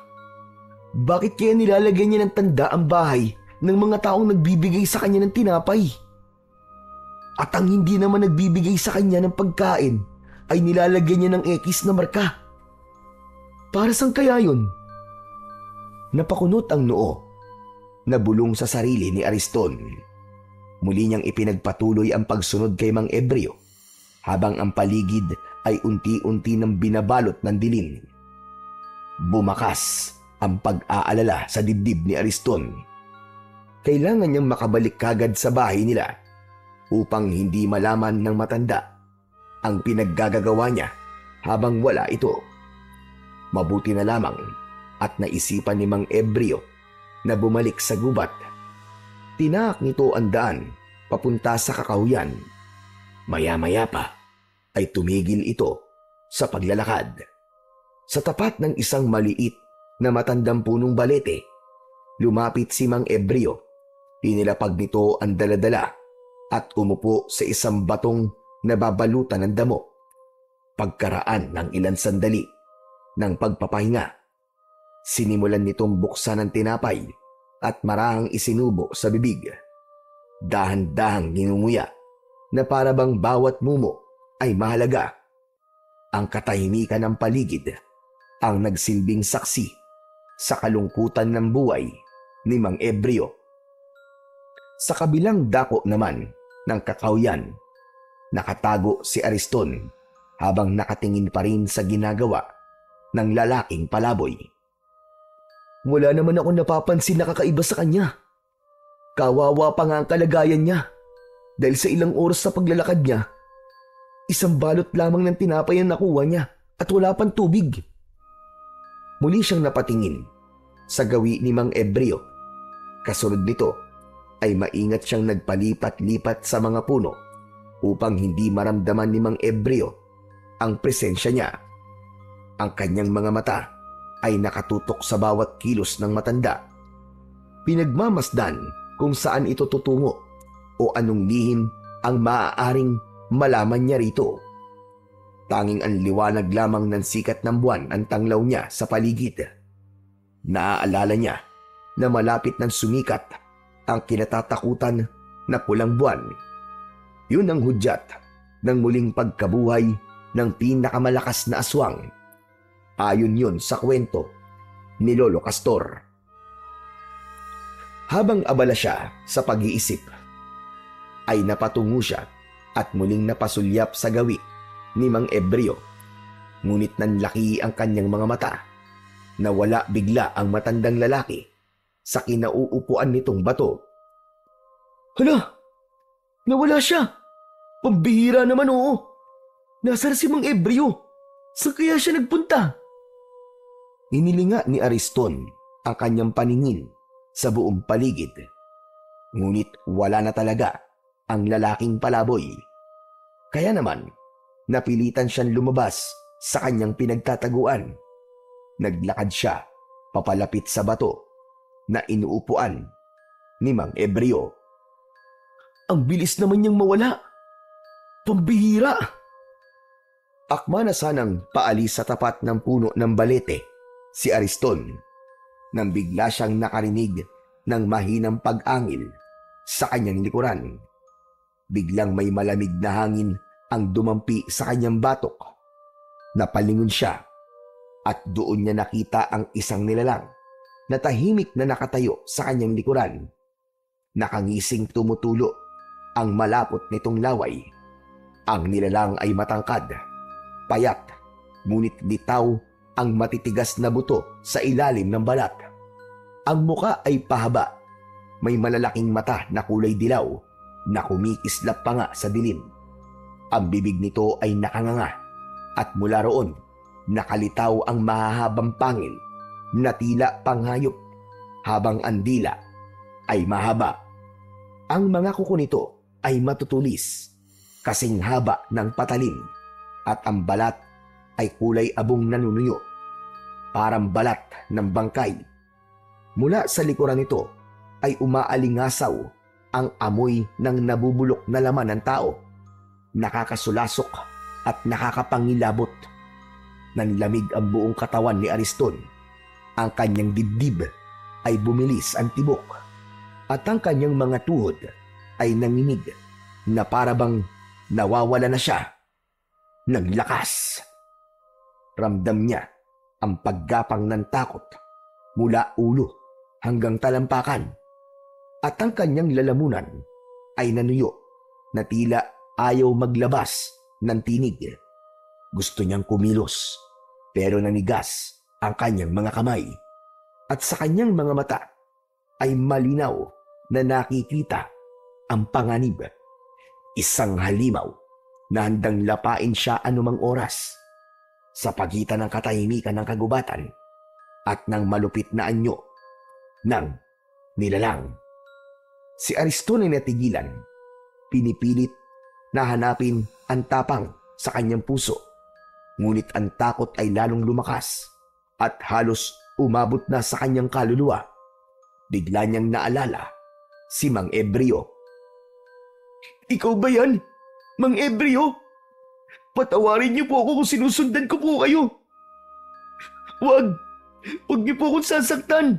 bakit kaya nilalagyan niya ng tanda ang bahay ng mga taong nagbibigay sa kanya ng tinapay? At ang hindi naman nagbibigay sa kanya ng pagkain ay nilalagyan niya ng ekis na marka. Para saan kaya yun? Napakunot ang noo na bulong sa sarili ni Ariston. Muli niyang ipinagpatuloy ang pagsunod kay Mang Ebreo habang ang paligid ay unti-unti nang binabalot ng dilim. Bumakas ang pag-aalala sa dibdib ni Ariston. Kailangan niyang makabalik kagad sa bahay nila upang hindi malaman ng matanda ang pinaggagawa niya habang wala ito. Mabuti na lamang at naisipan ni Mang Ebreo na bumalik sa gubat. Tinaak nito ang daan papunta sa kakahuyan. Maya-maya pa ay tumigil ito sa paglalakad. Sa tapat ng isang maliit na matandang punong balete, lumapit si Mang Ebreo. Inilapag nito ang daladala at umupo sa isang batong nababalutan ng damo. Pagkaraan ng ilang sandali ng pagpapahinga, sinimulan nitong buksan ang tinapay at marahang isinubo sa bibig. Dahan-dahang ninunguya na para bang bawat mumo ay mahalaga. Ang katahimikan ng paligid ang nagsilbing saksi sa kalungkutan ng buhay ni Mang Ebreo. Sa kabilang dako naman ng kakahuyan, nakatago si Ariston habang nakatingin pa rin sa ginagawa ng lalaking palaboy. Wala naman ako napapansin na kakaiba sa kanya. Kawawa pa nga ang kalagayan niya dahil sa ilang oras sa paglalakad niya, isang balot lamang ng tinapay ang nakuha niya at wala pang tubig. Muli siyang napatingin sa gawi ni Mang Ebreo. Kasunod nito ay maingat siyang nagpalipat-lipat sa mga puno upang hindi maramdaman ni Mang Ebreo ang presensya niya. Ang kanyang mga mata ay nakatutok sa bawat kilos ng matanda. Pinagmamasdan kung saan ito tutungo o anong lihim ang maaaring malaman niya rito. Tanging ang liwanag lamang ng sikat ng buwan ang tanglaw niya sa paligid. Naaalala niya na malapit ng sumikat ang kinatatakutan na pulang buwan. Yun ang hudyat ng muling pagkabuhay ng pinakamalakas na aswang. Ayon yun sa kwento ni Lolo Castor. Habang abala siya sa pag-iisip, ay napatungo siya at muling napasulyap sa gawi ni Mang Ebreo. Ngunit nanlaki ang kanyang mga mata. Nawala bigla ang matandang lalaki sa kinauupuan nitong bato. Hala! Nawala siya! Pambihira naman, oo! Nasaan si Mang Ebreo? Saan kaya siya nagpunta? Inilinga ni Ariston ang kanyang paningin sa buong paligid. Ngunit wala na talaga ang lalaking palaboy. Kaya naman, napilitan siyang lumabas sa kanyang pinagtataguan. Naglakad siya papalapit sa bato na inuupuan ni Mang Ebreo. Ang bilis naman niyang mawala. Pambihira! Akma na sanang paalis sa tapat ng puno ng balete si Ariston nang bigla siyang nakarinig ng mahinang pag-angil sa kanyang likuran. Biglang may malamig na hangin ang dumampi sa kanyang batok. Napalingon siya at doon niya nakita ang isang nilalang na tahimik na nakatayo sa kanyang likuran. Nakangising tumutulo ang malapot nitong laway. Ang nilalang ay matangkad, payat, ngunit bitaw ang matitigas na buto sa ilalim ng balat. Ang muka ay pahaba, may malalaking mata na kulay dilaw na kumikislap pa nga sa dilim. Ang bibig nito ay nakanganga at mula roon nakalitaw ang mahahabang pangil na tila panghayop, habang ang dila ay mahaba. Ang mga kuko nito ay matutulis, kasing haba ng patalim, at ang balat ay kulay abong nanunuyo, parang balat ng bangkay. Mula sa likuran nito ay umaalingasaw ang amoy ng nabubulok na laman ng tao. Nakakasulasok at nakakapangilabot. Nanlamig ang buong katawan ni Ariston. Ang kanyang dibdib ay bumilis ang tibok at ang kanyang mga tuhod ay nanginig na parabang nawawala na siya ng lakas. Ramdam niya ang paggapang ng takot mula ulo hanggang talampakan, at ang kanyang lalamunan ay nanuyo na tila ayaw maglabas ng tinig. Gusto niyang kumilos pero nanigas ang kanyang mga kamay at sa kanyang mga mata ay malinaw na nakikita ang panganib. Isang halimaw na handang lapain siya anumang oras sa pagitan ng katahimikan ng kagubatan at ng malupit na anyo ng nilalang. Si Ariston ay natigilan, pinipilit na hanapin ang tapang sa kanyang puso. Ngunit ang takot ay lalong lumakas at halos umabot na sa kanyang kaluluwa. Bigla niyang naalala si Mang Ebreo. "Ikaw ba yan, Mang Ebreo? Patawarin niyo po ako kung sinusundan ko po kayo. Huwag niyo po akong sasaktan.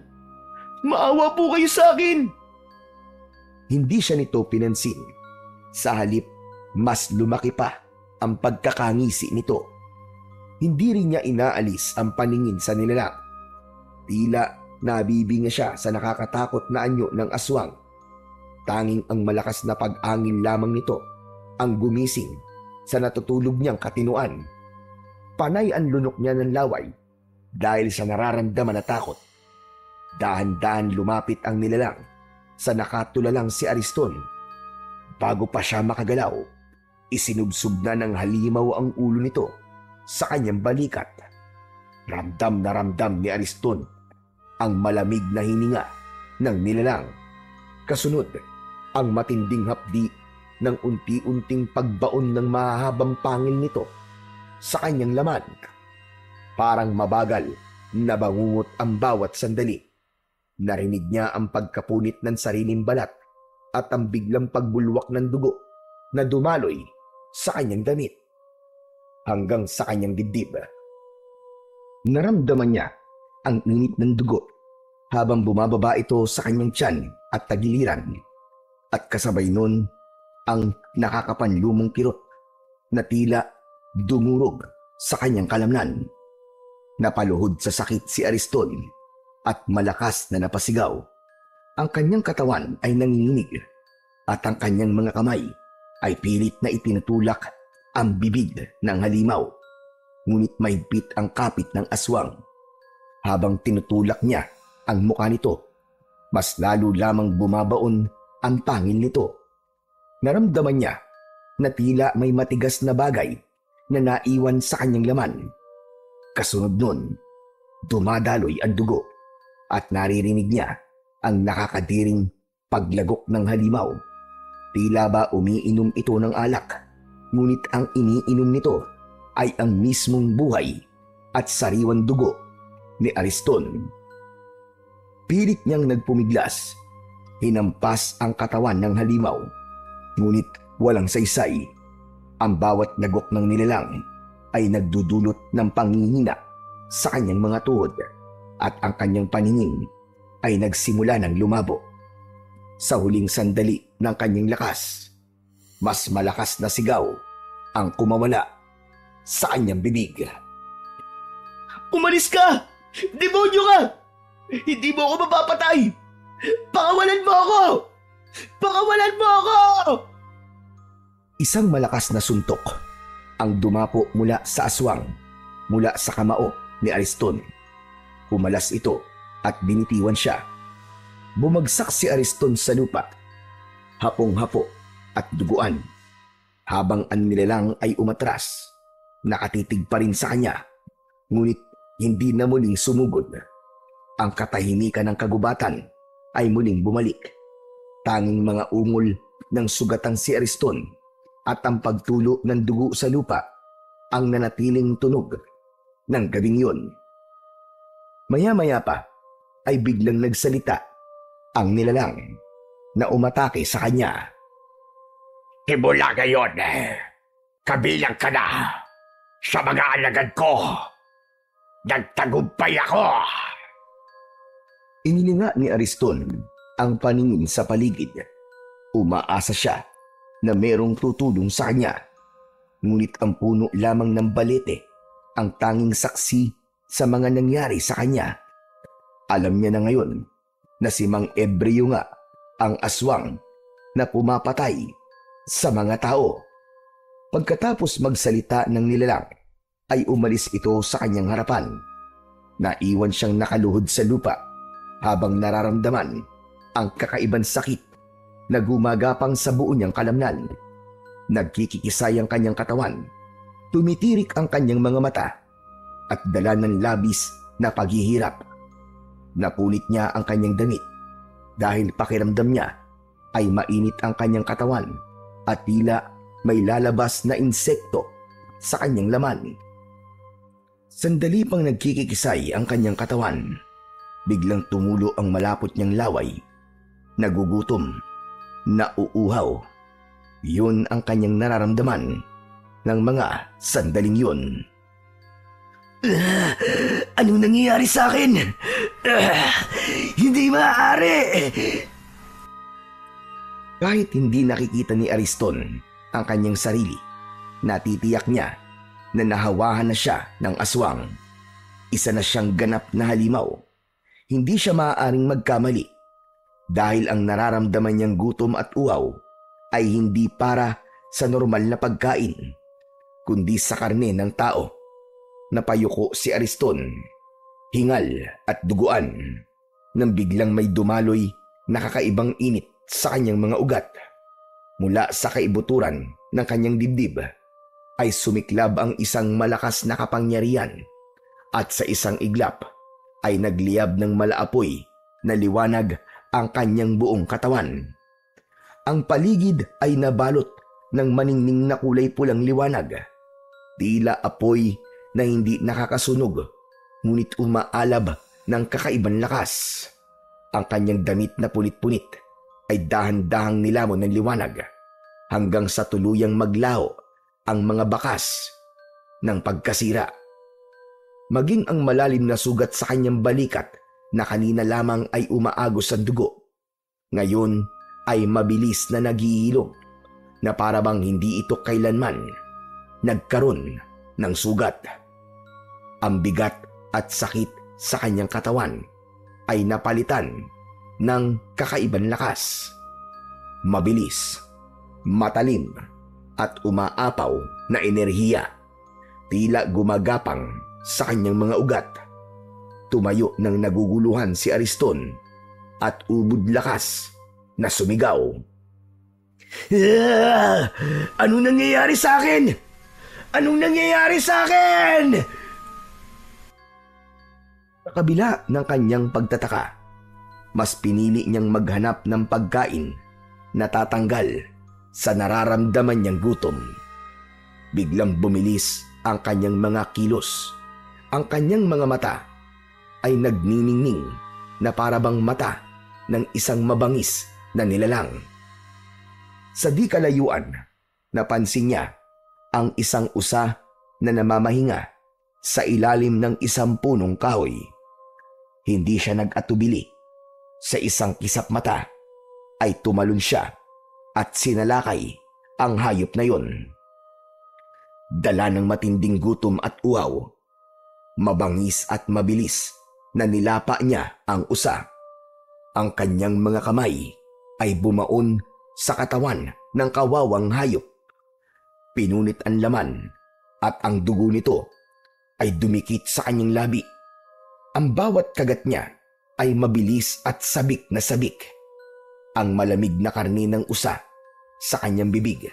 Maawa po kayo sa akin." Hindi siya nito pinansin. Sa halip, mas lumaki pa ang pagkakangisi nito. Hindi rin niya inaalis ang paningin sa nilalang. Tila nabibinga siya sa nakakatakot na anyo ng aswang. Tanging ang malakas na pag-angin lamang nito ang gumising sa natutulog niyang katinuan. Panay ang lunok niya ng laway dahil sa nararamdaman na takot. Dahan-dahan lumapit ang nilalang sa nakatulalang si Ariston. Bago pa siya makagalaw, isinubsob na ng halimaw ang ulo nito sa kanyang balikat. Ramdam na ramdam ni Ariston ang malamig na hininga ng nilalang. Kasunod, ang matinding hapdi ng unti-unting pagbaon ng mahahabang pangil nito sa kanyang laman. Parang mabagal na bangungot ang bawat sandali. Narinig niya ang pagkapunit ng sariling balat at ang biglang pagbulwak ng dugo na dumaloy sa kanyang damit hanggang sa kanyang dibdib. Naramdaman niya ang init ng dugo habang bumababa ito sa kanyang tiyan at tagiliran, at kasabay nun ang nakakapanlumong kirot na tila dumurog sa kanyang kalamnan. Napaluhod sa sakit si Ariston at malakas na napasigaw. Ang kanyang katawan ay nanginginig at ang kanyang mga kamay ay pilit na itinutulak ang bibig ng halimaw. Ngunit mahigpit ang kapit ng aswang. Habang tinutulak niya ang mukha nito, mas lalo lamang bumabaon ang pangil nito. Naramdaman niya na tila may matigas na bagay na naiwan sa kanyang laman. Kasunod nun, dumadaloy ang dugo at naririnig niya ang nakakadiring paglagok ng halimaw. Tila ba umiinom ito ng alak, ngunit ang iniinom nito ay ang mismong buhay at sariwang dugo ni Ariston. Pilit niyang nagpumiglas, hinampas ang katawan ng halimaw, ngunit walang saysay. Ang bawat lagok ng nilalang ay nagdudulot ng panghihina sa kanyang mga tuhod at ang kanyang paningin ay nagsimula ng lumabo. Sa huling sandali ng kanyang lakas, mas malakas na sigaw ang kumawala sa kanyang bibig. "Umalis ka! Demonyo ka! Hindi mo ako mapapatay! Pakawalan mo ako! Pakawalan mo ako!" Isang malakas na suntok ang dumapo mula sa aswang, mula sa kamao ni Ariston. Humalas ito at binitiwan siya. Bumagsak si Ariston sa lupa, hapong-hapo at duguan, habang ang nilalang ay umatras. Nakatitig pa rin sa kanya, ngunit hindi na muling sumugod. Ang katahimikan ng kagubatan ay muling bumalik. Tanging mga ungol ng sugatang si Ariston at ang pagtulo ng dugo sa lupa ang nanatiling tunog ng gabing yun. Maya-maya pa ay biglang nagsalita ang nilalang na umatake sa kanya. "Simula ngayon, kabilang ka na sa mga alagad ko. Nagtagumpay ako." Inilinga ni Ariston ang paningin sa paligid. Umaasa siya na merong tutulong sa kanya. Ngunit ang puno lamang ng balete ang tanging saksi sa mga nangyari sa kanya. Alam niya na ngayon na si Mang Ebreo nga ang aswang na pumapatay sa mga tao. Pagkatapos magsalita ng nilalang, ay umalis ito sa kanyang harapan. Naiwan siyang nakaluhod sa lupa habang nararamdaman ang kakaibang sakit na gumagapang sa buo niyang kalamnan. Nagkikikisay ang kanyang katawan, tumitirik ang kanyang mga mata, at dala ng labis na paghihirap. Napunit niya ang kanyang damit dahil pakiramdam niya ay mainit ang kanyang katawan at tila may lalabas na insekto sa kanyang laman. Sandali pang nagkikikisay ang kanyang katawan, biglang tumulo ang malapot niyang laway. Nagugutom, nauuhaw. Yun ang kanyang nararamdaman ng mga sandaling yun. Anong nangyayari sa akin? Hindi maaari! Kahit hindi nakikita ni Ariston ang kanyang sarili, natitiyak niya na nahawahan na siya ng aswang. Isa na siyang ganap na halimaw. Hindi siya maaaring magkamali dahil ang nararamdaman niyang gutom at uhaw ay hindi para sa normal na pagkain, kundi sa karne ng tao. Napayuko si Ariston, hingal at duguan, nang biglang may dumaloy na kakaibang init sa kanyang mga ugat. Mula sa kaibuturan ng kanyang dibdib ay sumiklab ang isang malakas na kapangyarihan, at sa isang iglap ay nagliyab ng malaapoy na liwanag ang kanyang buong katawan. Ang paligid ay nabalot ng maningning na kulay pulang liwanag, tila apoy na hindi nakakasunog, ngunit umaalab ng kakaibang lakas. Ang kanyang damit na punit-punit ay dahan-dahang nilamon ng liwanag hanggang sa tuluyang maglaho ang mga bakas ng pagkasira. Maging ang malalim na sugat sa kanyang balikat na kanina lamang ay umaagos sa dugo, ngayon ay mabilis na naghihilom na para bang hindi ito kailanman nagkaroon ng sugat. Ang bigat at sakit sa kanyang katawan ay napalitan ng kakaibang lakas. Mabilis, matalim, at umaapaw na enerhiya, tila gumagapang sa kanyang mga ugat. Tumayo ng naguguluhan si Ariston at ubod lakas na sumigaw. Anong nangyayari sa akin? Anong nangyayari sa akin? Sa kabila ng kanyang pagtataka, mas pinili niyang maghanap ng pagkain na tatanggal sa nararamdaman niyang gutom. Biglang bumilis ang kanyang mga kilos. Ang kanyang mga mata ay nagniningning na parabang mata ng isang mabangis na nilalang. Sa di kalayuan, napansin niya ang isang usa na namamahinga sa ilalim ng isang punong kahoy. Hindi siya nag-atubili. Sa isang kisap mata ay tumalon siya at sinalakay ang hayop na yon. Dala ng matinding gutom at uhaw, mabangis at mabilis na nilapa niya ang usa. Ang kanyang mga kamay ay bumaon sa katawan ng kawawang hayop. Pinunit ang laman at ang dugo nito ay dumikit sa kanyang labi. Ang bawat kagat niya ay mabilis at sabik na sabik. Ang malamig na karne ng usa sa kanyang bibig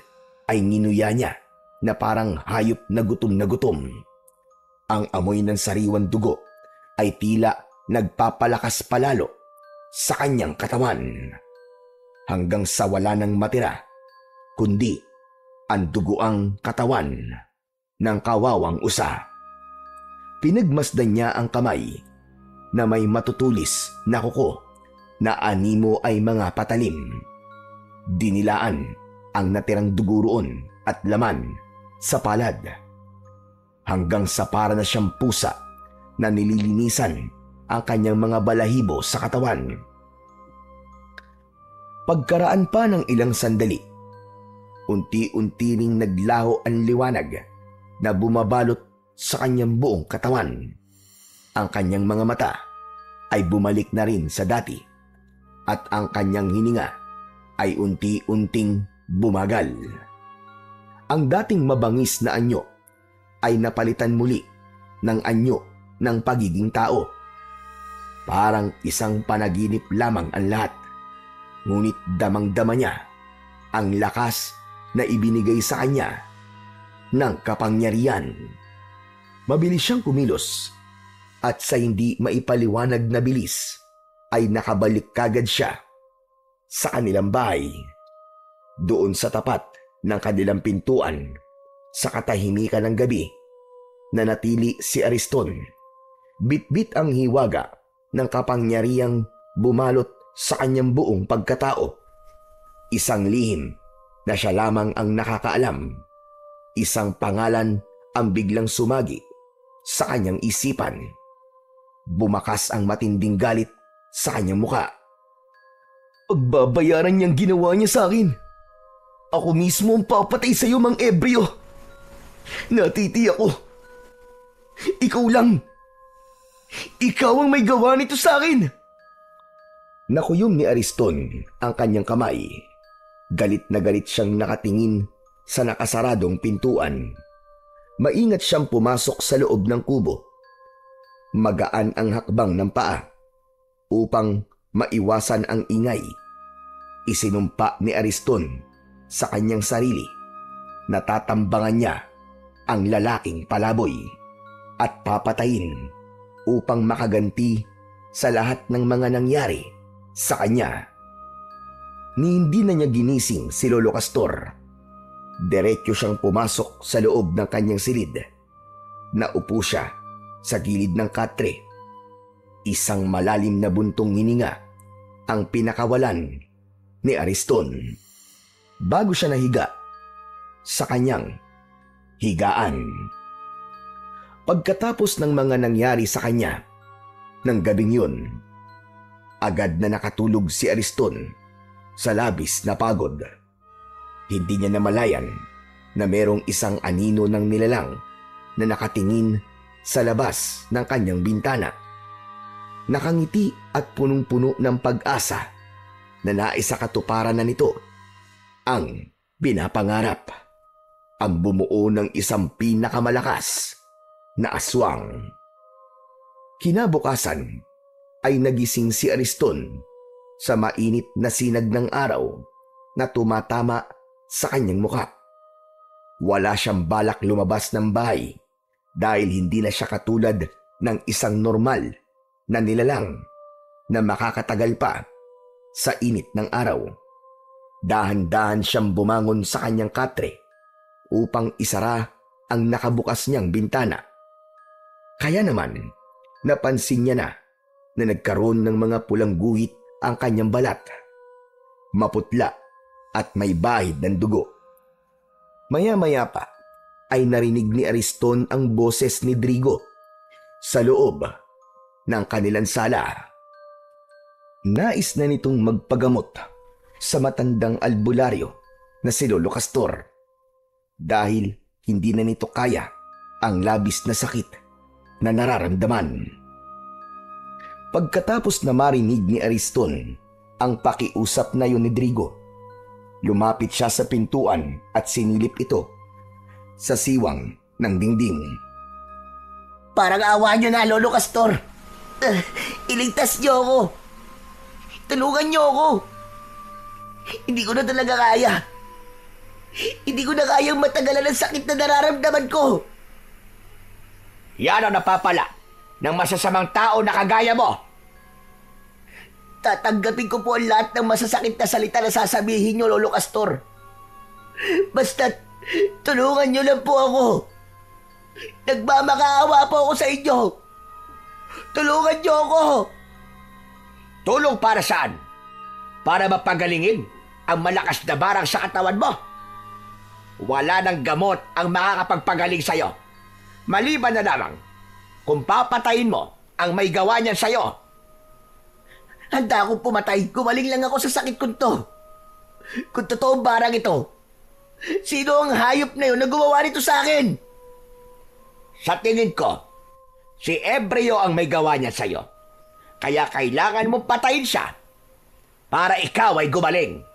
ay nginuya niya na parang hayop na gutom. Ang amoy ng sariwang dugo ay tila nagpapalakas palalo sa kanyang katawan, hanggang sa wala nang matira kundi ang duguang katawan ng kawawang usa. Pinagmasdan niya ang kamay na may matutulis na kuko na animo ay mga patalim. Dinilaan ang natirang dugo roon at laman sa palad, hanggang sa para na siyang pusa na nililinisan ang kanyang mga balahibo sa katawan. Pagkaraan pa ng ilang sandali, unti-unti ring naglaho ang liwanag na bumabalot sa kanyang buong katawan. Ang kanyang mga mata ay bumalik na rin sa dati at ang kanyang hininga ay unti-unting bumagal. Ang dating mabangis na anyo ay napalitan muli ng anyo ng pagiging tao. Parang isang panaginip lamang ang lahat. Ngunit damang-dama niya ang lakas na ibinigay sa kanya ng kapangyarihan. Mabilis siyang kumilos at sa hindi maipaliwanag na bilis ay nakabalik kagad siya sa kanilang bahay. Doon sa tapat ng kanilang pintuan, sa katahimikan ng gabi, nanatili si Ariston. Bit-bit ang hiwaga ng kapangyarihang bumalot sa kanyang buong pagkatao. Isang lihim na siya lamang ang nakakaalam. Isang pangalan ang biglang sumagi sa kanyang isipan. Bumakas ang matinding galit sa kanyang muka. Pagbabayaran niyang ginawa niya sa akin. Ako mismo ang papatay sa iyo, Mang Ebreo. Natiti ako. Ikaw lang. Ikaw ang may gawa nito sa akin. Nakuyom ni Ariston ang kanyang kamay. Galit na galit siyang nakatingin sa nakasaradong pintuan. Maingat siyang pumasok sa loob ng kubo. Magaan ang hakbang ng paa upang maiwasan ang ingay. Isinumpa ni Ariston sa kanyang sarili na tatambangan niya ang lalaking palaboy at papatayin upang makaganti sa lahat ng mga nangyari sa kanya. Ni hindi na niya ginising si Lolo Castor. Diretso siyang pumasok sa loob ng kanyang silid. Naupo siya sa gilid ng katre. Isang malalim na buntong hininga ang pinakawalan ni Ariston bago siya nahiga sa kanyang higaan. Pagkatapos ng mga nangyari sa kanya ng gabing yun, agad na nakatulog si Ariston sa labis na pagod. Hindi niya namalayan na merong isang anino ng nilalang na nakatingin sa labas ng kanyang bintana. Nakangiti at punong-puno ng pag-asa na naisakatuparan na nito ang pinapangarap. Ang bumuo ng isang pinakamalakas na aswang. Kinabukasan ay nagising si Ariston sa mainit na sinag ng araw na tumatama sa kanyang muka. Wala siyang balak lumabas ng bahay dahil hindi na siya katulad ng isang normal na nilalang na makakatagal pa sa init ng araw. Dahan-dahan siyang bumangon sa kanyang katre upang isara ang nakabukas niyang bintana. Kaya naman, napansin niya na nagkaroon ng mga pulang guhit ang kanyang balat. Maputla at may bahid ng dugo. Maya-maya pa ay narinig ni Ariston ang boses ni Drigo sa loob ng kanilang sala. Nais na nitong magpagamot sa matandang albularyo na si Lolo Castor dahil hindi na nito kaya ang labis na sakit na nararamdaman. Pagkatapos na marinig ni Ariston ang pakiusap na yun ni Drigo, lumapit siya sa pintuan at sinilip ito sa siwang ng dingding. Parang awa niyo na, Lolo Castor. Iligtas niyo ako. Tulungan niyo ako. Hindi ko na talaga kaya. Hindi ko na kayang matagalan ang sakit na nararamdaman ko. Yan ang napapala ng masasamang tao na kagaya mo. Tatanggapin ko po ang lahat ng masasakit na salita na sasabihin niyo, Lolo Castor. Basta tulungan niyo lang po ako. Nagmamakaawa po ako sa inyo. Tulungan niyo ako. Tulong para saan? Para mapagalingin ang malakas na barang sa katawan mo? Wala ng gamot ang makakapagpagaling sa'yo. Maliban na lamang kung papatayin mo ang may gawa niyan sa'yo. Handa akong pumatay. Gumaling lang ako sa sakit ko to. Kung totoong barang ito, sino ang hayop na yun na gumawa nito sa akin? Sa tingin ko, si Ebreo ang may gawa niyan sa'yo. Kaya kailangan mong patayin siya para ikaw ay gumaling.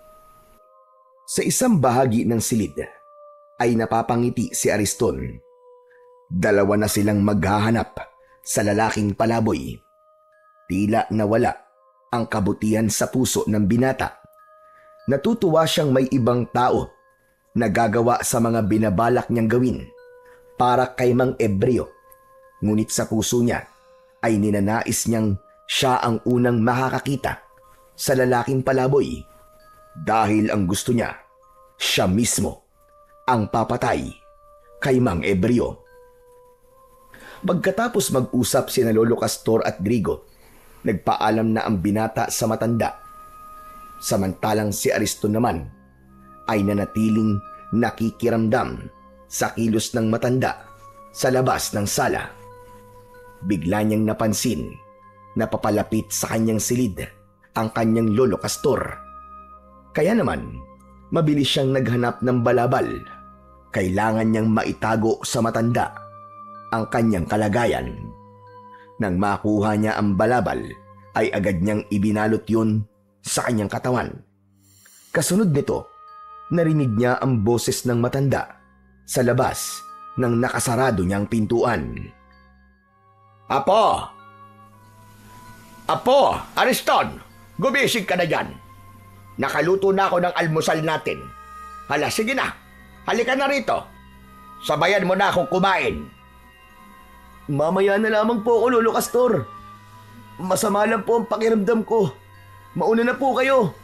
Sa isang bahagi ng silid ay napapangiti si Ariston. Dalawa na silang maghahanap sa lalaking palaboy. Tila nawala ang kabutihan sa puso ng binata. Natutuwa siyang may ibang tao na gagawa sa mga binabalak niyang gawin para kay Mang Ebreo. Ngunit sa puso niya ay ninanais niyang siya ang unang makakakita sa lalaking palaboy dahil ang gusto niya, siya mismo ang papatay kay Mang Ebreo. Pagkatapos mag-usap sina Lolo Castor at Drigo, nagpaalam na ang binata sa matanda. Samantalang si Ariston naman ay nanatiling nakikiramdam sa kilos ng matanda sa labas ng sala. Bigla niyang napansin na papalapit sa kanyang silid ang kanyang Lolo Castor. Kaya naman, mabilis siyang naghanap ng balabal. Kailangan niyang maitago sa matanda ang kanyang kalagayan. Nang makuha niya ang balabal, ay agad niyang ibinalot yun sa kanyang katawan. Kasunod nito, narinig niya ang boses ng matanda sa labas ng nakasarado niyang pintuan. Apo! Apo! Ariston! Gumising ka na dyan. Nakaluto na ako ng almusal natin. Hala, sige na. Halika na rito. Sabayan mo na akong kumain. Mamaya na lamang po ako, Lolo Castor. Masama lang po ang pakiramdam ko. Mauna na po kayo.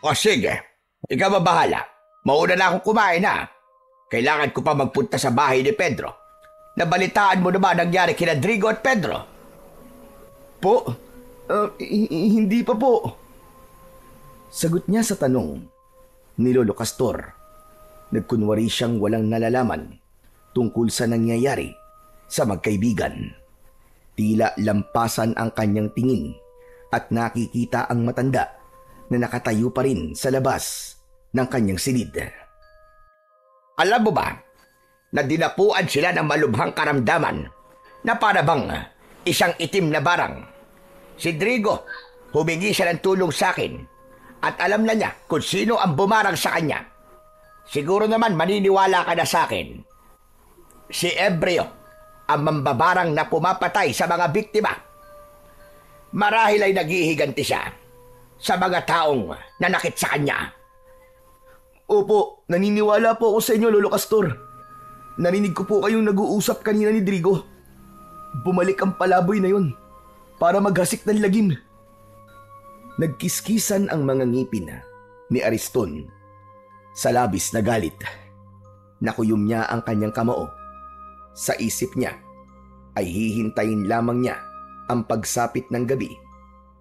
O sige, ikaw bahala. Mauna na akong kumain ha. Kailangan ko pa magpunta sa bahay ni Pedro. Nabalitaan mo na ba nangyari kina Drigo at Pedro? Po? Hindi pa po. Sagot niya sa tanong ni Lolo Castor. Nagkunwari siyang walang nalalaman tungkol sa nangyayari sa magkaibigan. Tila lampasan ang kanyang tingin at nakikita ang matanda na nakatayo pa rin sa labas ng kanyang silid. Alam mo ba na dinapuan sila ng malubhang karamdaman na para bang isang itim na barang? Si Drigo, humingi siya ng tulong sa akin at alam na niya kung sino ang bumarang sa kanya. Siguro naman maniniwala ka na sa akin. Si Ebreo ang mambabarang na pumapatay sa mga biktima. Marahil ay naghihiganti siya sa mga taong nanakit sa kanya. Opo, naniniwala po ako sa inyo, Lolo Castor. Narinig ko po kayong nag-uusap kanina ni Drigo. Bumalik ang palaboy na yun para maghasik ng lagim. Nagkiskisan ang mga ngipin ni Ariston. Sa labis na galit, nakuyom niya ang kanyang kamao. Sa isip niya ay hihintayin lamang niya ang pagsapit ng gabi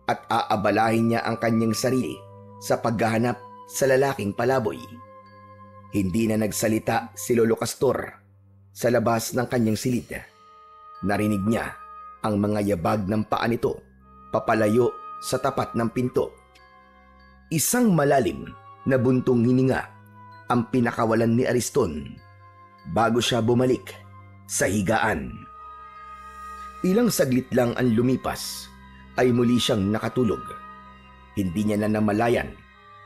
at aabalahin niya ang kanyang sarili sa paghahanap sa lalaking palaboy. Hindi na nagsalita si Lolo Castor sa labas ng kanyang silid. Narinig niya ang mga yabag ng paa nito papalayo sa tapat ng pinto. Isang malalim na buntong hininga ang pinakawalan ni Ariston bago siya bumalik sa higaan. Ilang saglit lang ang lumipas ay muli siyang nakatulog. Hindi niya na namalayan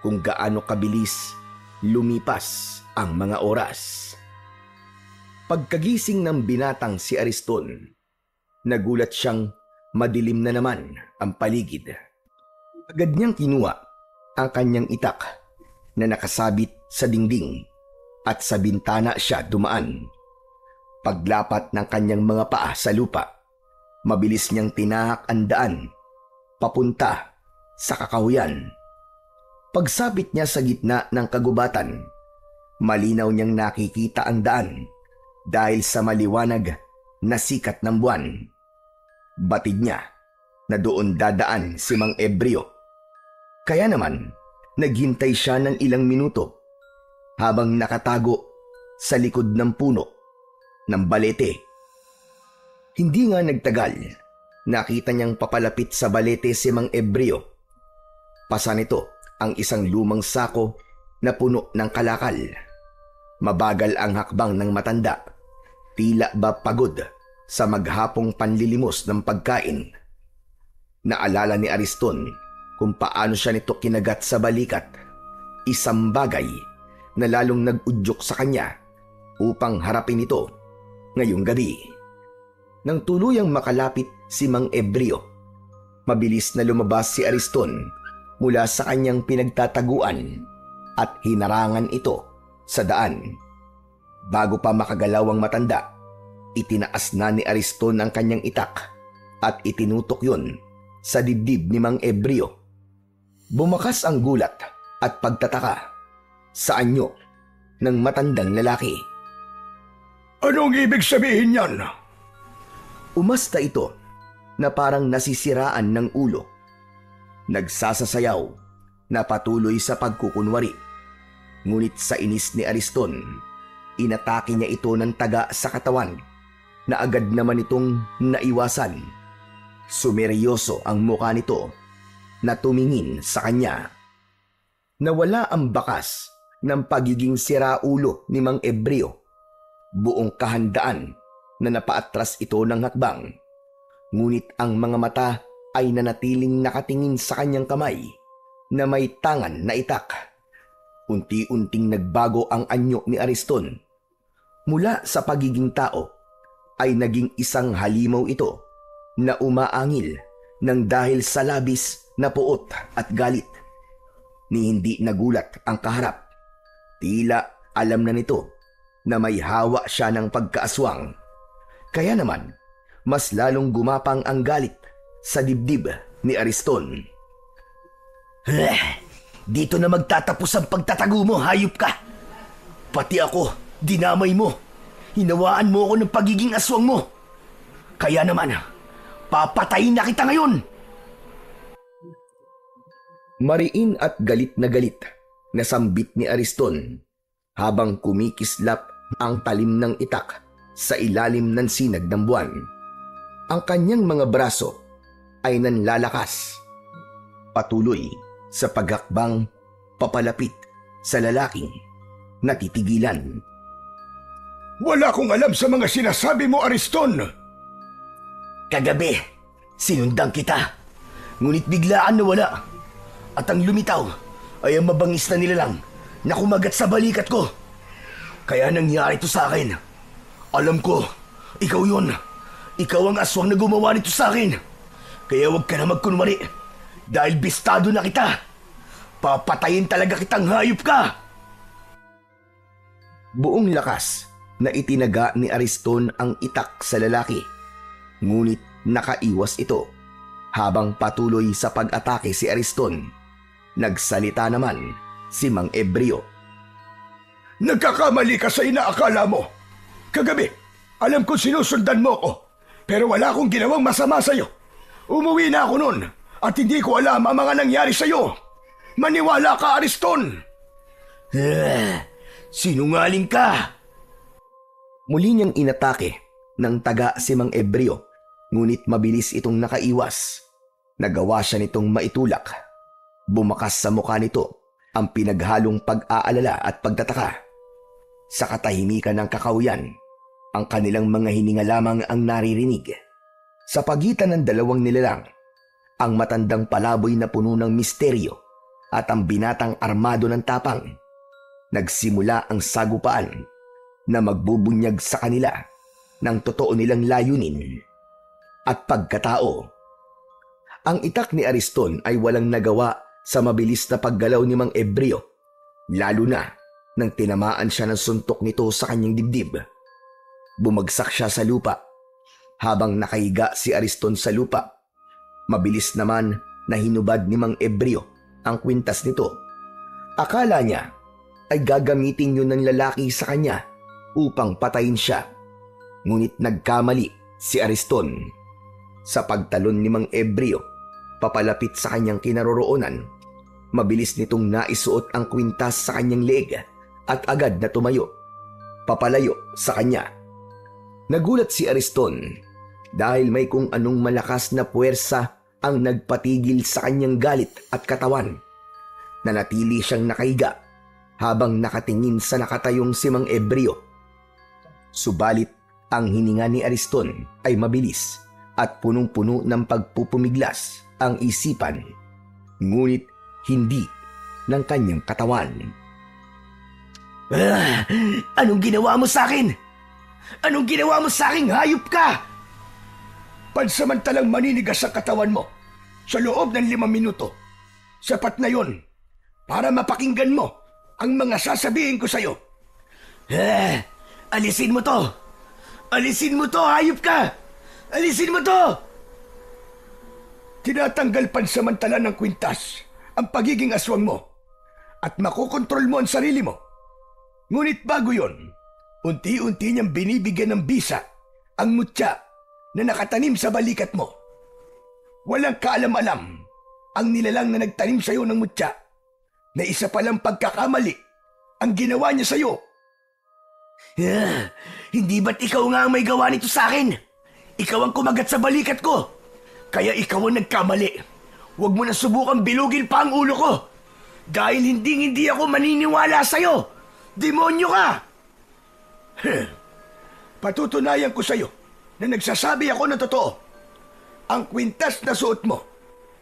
kung gaano kabilis lumipas ang mga oras. Pagkagising ng binatang si Ariston, nagulat siyang madilim na naman ang paligid. Agad niyang kinuha ang kanyang itak na nakasabit sa dingding at sa bintana siya dumaan. Paglapat ng kanyang mga paa sa lupa, mabilis niyang tinahak ang daan papunta sa kakahuyan. Pagsapit niya sa gitna ng kagubatan, malinaw niyang nakikita ang daan dahil sa maliwanag na sikat ng buwan. Batid niya na doon dadaan si Mang Ebreo. Kaya naman, naghintay siya ng ilang minuto habang nakatago sa likod ng puno ng balete. Hindi nga nagtagal, nakita niyang papalapit sa balete si Mang Ebreo. Pasa nito ang isang lumang sako na puno ng kalakal. Mabagal ang hakbang ng matanda, tila ba pagod sa maghapong panlilimos ng pagkain. Naalala ni Ariston kung paano siya nito kinagat sa balikat Isang bagay na lalong nag-udyok sa kanya upang harapin ito ngayong gabi. Nang tuluyang makalapit si Mang Ebreo, mabilis na lumabas si Ariston mula sa kanyang pinagtataguan at hinarangan ito sa daan. Bago pa makagalaw ang matanda, itinaas na ni Ariston ang kanyang itak at itinutok yun sa dibdib ni Mang Ebreo. Bumakas ang gulat at pagtataka sa anyo ng matandang lalaki. Anong ibig sabihin yan? Umasta ito na parang nasisiraan ng ulo. Nagsasasayaw na patuloy sa pagkukunwari. Ngunit sa inis ni Ariston, inatake niya ito ng taga sa katawan na agad naman itong naiwasan. Sumeryoso ang mukha nito na tumingin sa kanya. Nawala ang bakas ng pagiging siraulo ni Mang Ebreo. Buong kahandaan na napaatras ito ng hakbang. Ngunit ang mga mata ay nanatiling nakatingin sa kanyang kamay na may tangan na itak. Unti-unting nagbago ang anyo ni Ariston. Mula sa pagiging tao ay naging isang halimaw ito na umaangil ng dahil sa labis na puot at galit. Ni hindi nagulat ang kaharap. Tila alam na nito na may hawa siya ng pagkaaswang. Kaya naman, mas lalong gumapang ang galit sa dibdib ni Ariston. Dito na magtatapos ang pagtatago mo, hayop ka. Pati ako, dinamay mo. Hinawaan mo ako ng pagiging aswang mo. Kaya naman, papatayin na kita ngayon. Mariin at galit na sambit ni Ariston habang kumikislap ang talim ng itak sa ilalim ng sinag ng buwan. Ang kanyang mga braso ay nanlalakas. Patuloy sa paghakbang papalapit sa lalaking natitigilan. Wala akong alam sa mga sinasabi mo, Ariston. Kagabi, sinundan kita. Ngunit biglaan nawala. At ang lumitaw ay ang mabangis na nilalang na kumagat sa balikat ko. Kaya nangyari ito sa akin. Alam ko, ikaw yun. Ikaw ang aswang na gumawa nito sa akin. Kaya huwag ka na magkunwari. Dahil bistado na kita. Papatayin talaga kitang hayop ka. Buong lakas na itinaga ni Ariston ang itak sa lalaki. Ngunit nakaiwas ito. Habang patuloy sa pag-atake si Ariston, nagsalita naman si Mang Ebreo. Nagkakamali ka sa inaakala mo. Kagabi, alam ko sinusundan mo ko. Pero wala akong ginawang masama sa'yo. Umuwi na ako noon at hindi ko alam ang mga nangyari sa'yo. Maniwala ka, Ariston! Sinungaling ka! Muli niyang inatake ng taga si Mang Ebreo, ngunit mabilis itong nakaiwas. Nagawa siya nitong maitulak. Bumakas sa mukha nito ang pinaghalong pag-aalala at pagtataka. Sa katahimikan ng kakahuyan, ang kanilang mga hininga lamang ang naririnig. Sa pagitan ng dalawang nilalang, ang matandang palaboy na puno ng misteryo at ang binatang armado ng tapang. Nagsimula ang sagupaan na magbubunyag sa kanila ng totoo nilang layunin at pagkatao. Ang itak ni Ariston ay walang nagawa sa mabilis na paggalaw ni Mang Ebreo, lalo na nang tinamaan siya ng suntok nito sa kanyang dibdib. Bumagsak siya sa lupa. Habang nakahiga si Ariston sa lupa, mabilis naman na hinubad ni Mang Ebreo ang kwintas nito. Akala niya ay gagamitin yun ng lalaki sa kanya upang patayin siya. Ngunit nagkamali si Ariston. Sa pagtalon ni Mang Ebreo papalapit sa kanyang kinaroroonan, mabilis nitong naisuot ang kwintas sa kanyang leeg at agad na tumayo, papalayo sa kanya. Nagulat si Ariston dahil may kung anong malakas na puwersa ang nagpatigil sa kanyang galit at katawan. Nanatili siyang nakahiga habang nakatingin sa nakatayong si Mang Ebreo. Subalit ang hininga ni Ariston ay mabilis at punong-puno ng pagpupumiglas ang isipan. Ngunit hindi ng kanyang katawan. Anong ginawa mo sa akin? Anong ginawa mo sa akin, hayop ka? Pansamantalang maninigas ang katawan mo sa loob ng 5 minuto. Sapat na yon para mapakinggan mo ang mga sasabihin ko sa'yo. Alisin mo to! Alisin mo to, hayop ka! Alisin mo to! Tinatanggal pansamantala ng kwintas ang pagiging aswang mo at makokontrol mo ang sarili mo. Ngunit bago yon, unti-unti niyang binibigyan ng bisa ang mutya na nakatanim sa balikat mo. Walang kaalam-alam ang nilalang na nagtanim sa'yo ng mutya na isa palang pagkakamali ang ginawa niya sa'yo. Hindi ba't ikaw nga ang may gawa nito sa akin? Ikaw ang kumagat sa balikat ko. Kaya ikaw ang nagkamali. Huwag mo na subukang bilugin pa ang ulo ko. Dahil hindi ako maniniwala sa'yo. Demonyo ka! Patutunayan ko sa'yo na nagsasabi ako ng totoo. Ang kwintas na suot mo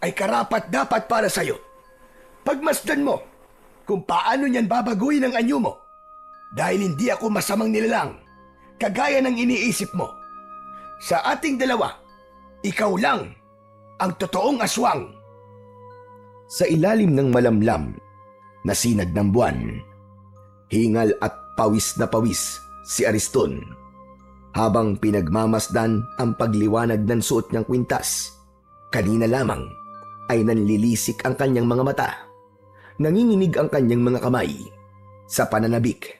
ay karapat-dapat para sa'yo. Pagmasdan mo kung paano niyan babaguhin ang anyo mo. Dahil hindi ako masamang nilalang, kagaya ng iniisip mo. Sa ating dalawa, ikaw lang ang totoong aswang. Sa ilalim ng malamlam na sinag ng buwan, hingal at pawis na pawis si Ariston habang pinagmamasdan ang pagliwanag ng suot niyang kwintas. Kanina lamang ay nanlilisik ang kanyang mga mata. Nanginginig ang kanyang mga kamay sa pananabik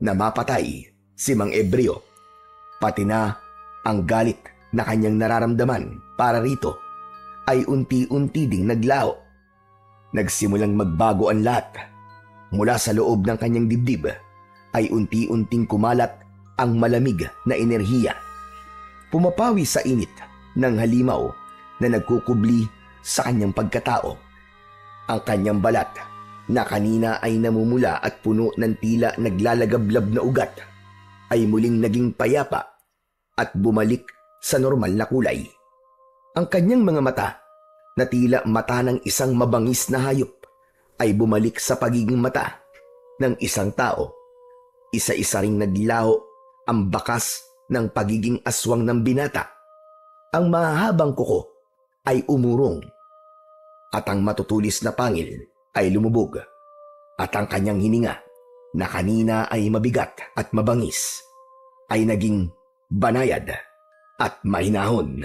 na mapatay si Mang Ebreo, pati na ang galit na kanyang nararamdaman para rito ay unti-unti ding naglaho. Nagsimulang magbago ang lahat. Mula sa loob ng kanyang dibdib ay unti-unting kumalat ang malamig na enerhiya. Pumapawi sa init ng halimaw na nagkukubli sa kanyang pagkatao. Ang kanyang balat na kanina ay namumula at puno ng tila naglalagablab na ugat ay muling naging payapa at bumalik sa normal na kulay. Ang kanyang mga mata na tila mata ng isang mabangis na hayop ay bumalik sa pagiging mata ng isang tao. Isa-isa ring naglaho ang bakas ng pagiging aswang ng binata. Ang mahahabang kuko ay umurong at ang matutulis na pangil ay lumubog at ang kanyang hininga na kanina ay mabigat at mabangis ay naging banayad at mahinahon.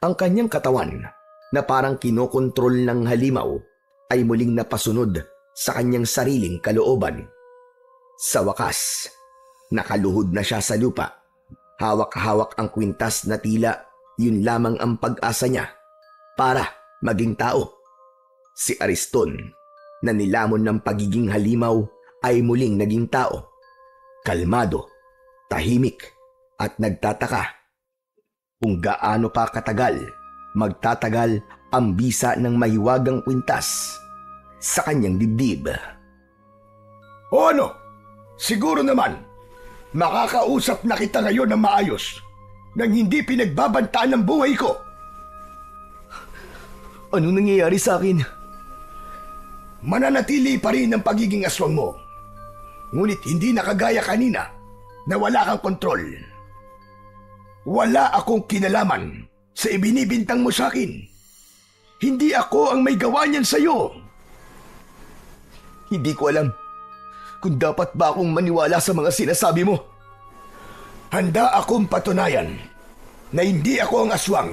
Ang kanyang katawan na parang kinokontrol ng halimaw ay muling napasunod sa kanyang sariling kalooban. Sa wakas, nakaluhod na siya sa lupa. Hawak-hawak ang kwintas na tila yun lamang ang pag-asa niya para maging tao. Si Ariston na nilamon ng pagiging halimaw ay muling naging tao. Kalmado, tahimik at nagtataka kung gaano pa katagal magtatagal ang bisa ng mahiwagang kwintas sa kanyang dibdib. O ano? Siguro naman, makakausap na kita ngayon ng maayos nang hindi pinagbabantaan ng buhay ko. Anong nangyayari sa akin? Mananatili pa rin ang pagiging aswang mo. Ngunit hindi na kagaya kanina na wala kang kontrol. Wala akong kinalaman sa ibinibintang mo sa akin. Hindi ako ang may gawa niyan sa'yo. Hindi ko alam kung dapat ba akong maniwala sa mga sinasabi mo. Handa akong patunayan na hindi ako ang aswang.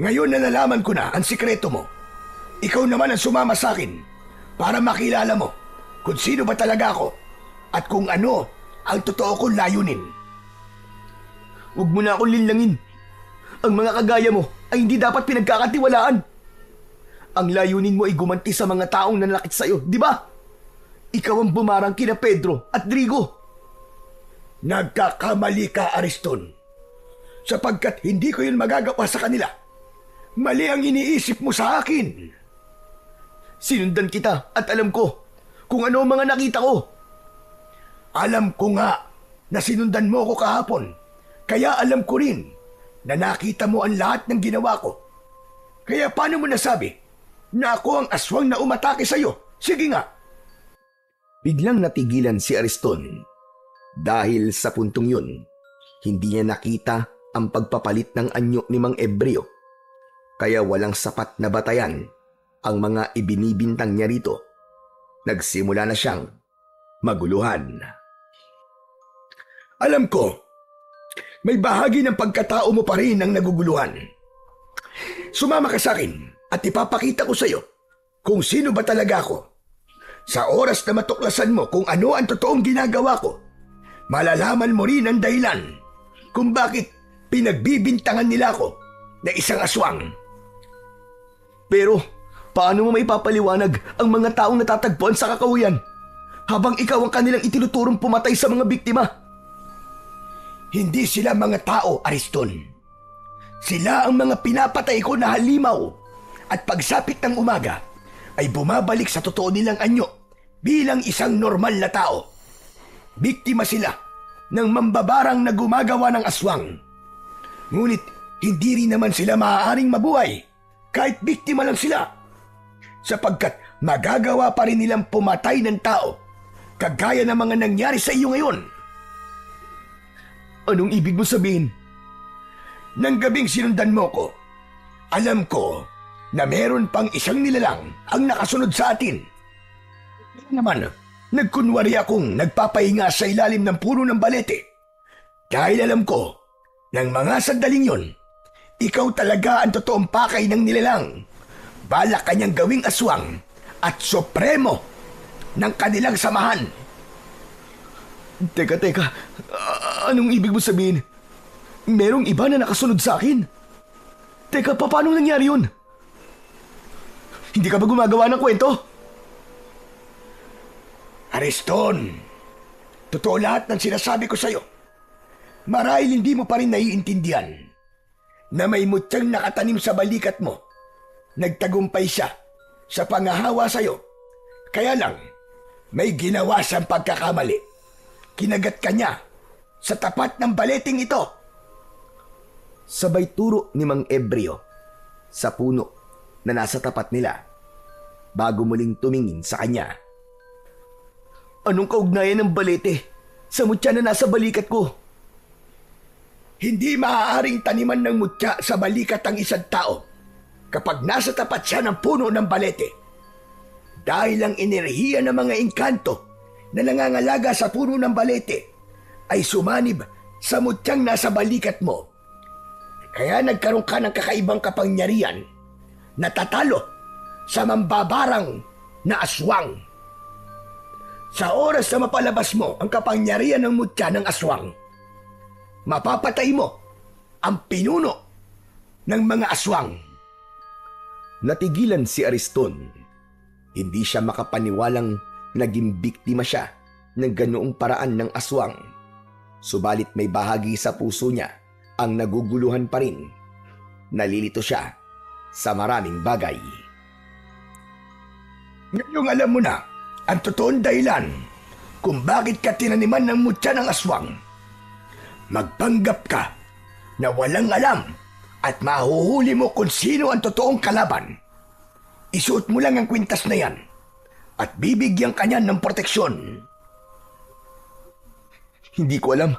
Ngayon na nalaman ko na ang sikreto mo. Ikaw naman ang sumama sa akin para makilala mo kung sino ba talaga ako at kung ano ang totoo kong layunin. Huwag mo na akong linlangin. Ang mga kagaya mo ay hindi dapat pinagkakatiwalaan. Ang layunin mo ay gumanti sa mga taong nanlakit sa'yo, di ba? Ikaw ang bumarang kina Pedro at Drigo. Nagkakamali ka, Ariston. Sapagkat hindi ko yun magagawa sa kanila. Mali ang iniisip mo sa akin. Sinundan kita at alam ko kung ano ang mga nakita ko. Alam ko nga na sinundan mo ko kahapon. Kaya alam ko rin na nakita mo ang lahat ng ginawa ko. Kaya paano mo nasabi na ako ang aswang na umatake sa'yo. Sige nga. Biglang natigilan si Ariston. Dahil sa puntong yun, hindi niya nakita ang pagpapalit ng anyo ni Mang Ebreo. Kaya walang sapat na batayan ang mga ibinibintang niya rito. Nagsimula na siyang maguluhan. Alam ko, may bahagi ng pagkatao mo pa rin ang naguguluhan. Sumama ka sa akin at ipapakita ko sa'yo kung sino ba talaga ako. Sa oras na matuklasan mo kung ano ang totoong ginagawa ko, malalaman mo rin ang dahilan kung bakit pinagbibintangan nila ako na isang aswang. Pero paano mo maipapaliwanag ang mga taong natatagpuan sa kakahuyan habang ikaw ang kanilang itinuturong pumatay sa mga biktima? Hindi sila mga tao, Ariston. Sila ang mga pinapatay ko na halimaw at pagsapit ng umaga ay bumabalik sa totoo nilang anyo bilang isang normal na tao. Biktima sila ng mambabarang na gumagawa ng aswang. Ngunit hindi rin naman sila maaaring mabuhay kahit biktima lang sila, sapagkat magagawa pa rin nilang pumatay ng tao kagaya ng mga nangyari sa iyo ngayon. Anong ibig mo sabihin? Nang gabing sinundan mo ko, alam ko na meron pang isang nilalang ang nakasunod sa atin. Naman, nagkunwari akong nagpapahinga sa ilalim ng puno ng balete. Dahil alam ko, ng mga sandaling yon, ikaw talaga ang totoong pakay ng nilalang. Balak kanyang gawing aswang at supremo ng kanilang samahan. Teka, anong ibig mo sabihin? Merong iba na nakasunod sa akin? Teka, paano nangyari yun? Hindi ka ba gumagawa ng kwento? Ariston, totoo lahat ng sinasabi ko sa'yo. Marahil hindi mo pa rin naiintindihan na may mutyang nakatanim sa balikat mo. Nagtagumpay siya sa pangahawa sa'yo. Kaya lang, may ginawa siyang pagkakamali. Kinagat ka niya sa tapat ng baleting ito. Sabay turo ni Mang Ebreo sa puno na nasa tapat nila bago muling tumingin sa kanya. Anong kaugnayan ng balete sa mutya na nasa balikat ko? Hindi maaaring taniman ng mutya sa balikat ang isang tao kapag nasa tapat siya ng puno ng balete. Dahil ang enerhiya ng mga engkanto na nangangalaga sa puno ng balete ay sumanib sa mutyang nasa balikat mo. Kaya nagkaroon ka ng kakaibang kapangyarihan na tatalo sa mambabarang na aswang. Sa oras na mapalabas mo ang kapangyarihan ng mutya ng aswang, mapapatay mo ang pinuno ng mga aswang. Natigilan si Ariston. Hindi siya makapaniwalang naging biktima siya ng ganoong paraan ng aswang. Subalit may bahagi sa puso niya ang naguguluhan pa rin. Nalilito siya sa maraming bagay. Ngayong alam mo na ang totoong dahilan kung bakit ka tinaniman ng mutya ng aswang. Magpanggap ka na walang alam at mahuhuli mo kung sino ang totoong kalaban. Isuot mo lang ang kwintas na yan at bibigyan ka niyan ng proteksyon. Hindi ko alam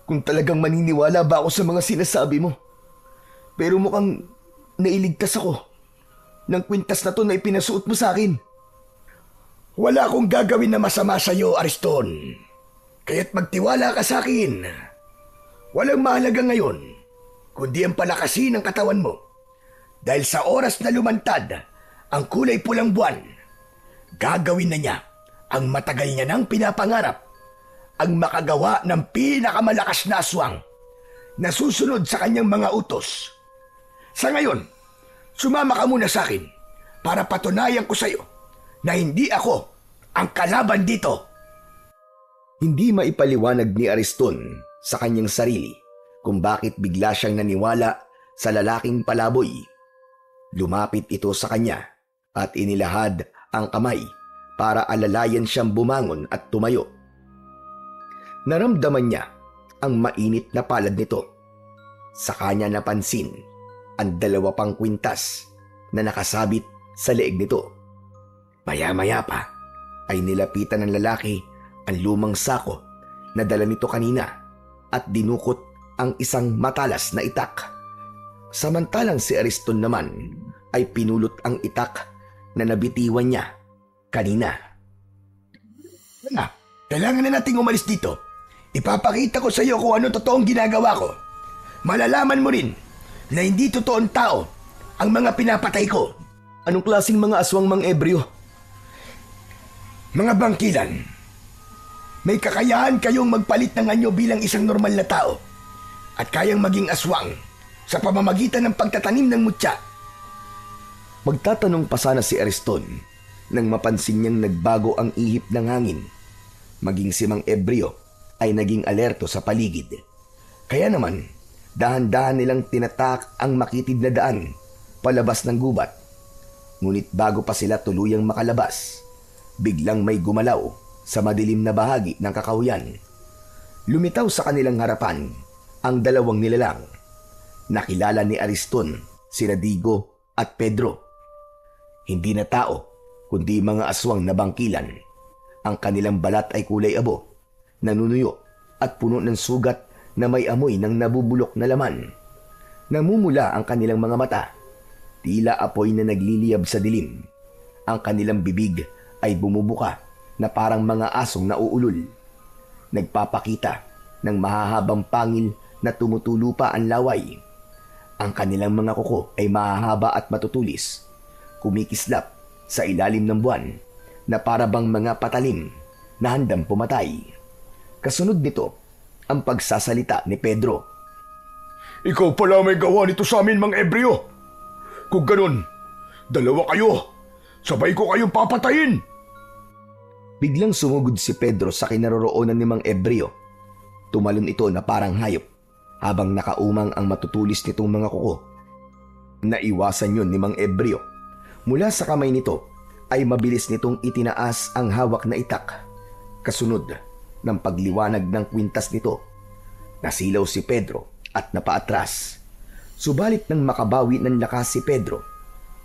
kung talagang maniniwala ba ako sa mga sinasabi mo. Pero mukhang nailigtas ako ng kwintas na to na ipinasuot mo sa akin. Wala akong gagawin na masama sa iyo, Ariston. Kaya't magtiwala ka sa akin. Walang mahalaga ngayon, kundi ang palakasin ng katawan mo. Dahil sa oras na lumantad ang kulay pulang buwan, gagawin na niya ang matagal niya nang pinapangarap, ang makagawa ng pinakamalakas na aswang na susunod sa kanyang mga utos. Sa ngayon, sumama ka muna sa akin para patunayan ko sa iyo na hindi ako ang kalaban dito. Hindi maipaliwanag ni Ariston sa kanyang sarili kung bakit bigla siyang naniwala sa lalaking palaboy. Lumapit ito sa kanya at inilahad ang kamay para alalayan siyang bumangon at tumayo. Naramdaman niya ang mainit na palad nito. Sa kanya napansin ang 2 pang kwintas na nakasabit sa leeg nito. Maya-maya pa ay nilapitan ng lalaki ang lumang sako na dala nito kanina at dinukot ang isang matalas na itak. Samantalang si Ariston naman ay pinulot ang itak na nabitiwan niya kanina. Kailangan na nating umalis dito. Ipapakita ko sa iyo kung ano totoong ginagawa ko. Malalaman mo rin na hindi totoong tao ang mga pinapatay ko. Anong klaseng mga aswang, Mang Ebreo? Mga bangkilan. May kakayahan kayong magpalit ng anyo bilang isang normal na tao at kayang maging aswang sa pamamagitan ng pagtatanim ng mutya. Magtatanong pa sana si Ariston nang mapansin niyang nagbago ang ihip ng hangin. Maging si Mang Ebreo ay naging alerto sa paligid. Kaya naman, dahan-dahan nilang tinatak ang makitid na daan palabas ng gubat. Ngunit bago pa sila tuluyang makalabas, biglang may gumalaw sa madilim na bahagi ng kakahuyan. Lumitaw sa kanilang harapan ang dalawang nilalang. Nakilala ni Ariston sina Digo at Pedro. Hindi na tao, kundi mga aswang na bangkilan. Ang kanilang balat ay kulay abo, nanunuyo at puno ng sugat na may amoy ng nabubulok na laman. Namumula ang kanilang mga mata, tila apoy na nagliliyab sa dilim. Ang kanilang bibig ay bumubuka na parang mga asong nauulol. Nagpapakita ng mahahabang pangil na tumutulo pa ang laway. Ang kanilang mga kuko ay mahahaba at matutulis, kumikislap sa ilalim ng buwan na parabang mga patalim na handang pumatay. Kasunod nito ang pagsasalita ni Pedro. Ikaw pala may gawa nito sa amin, Mang Ebreo. Kung ganun, dalawa kayo. Sabay ko kayong papatayin. Biglang sumugod si Pedro sa kinaroroonan ni Mang Ebreo. Tumalon ito na parang hayop habang nakaumang ang matutulis nitong mga kuko. Naiwasan yun ni Mang Ebreo. Mula sa kamay nito ay mabilis nitong itinaas ang hawak na itak. Kasunod ng pagliwanag ng kwintas nito, nasilaw si Pedro at napaatras. Subalit nang makabawi ng lakas si Pedro,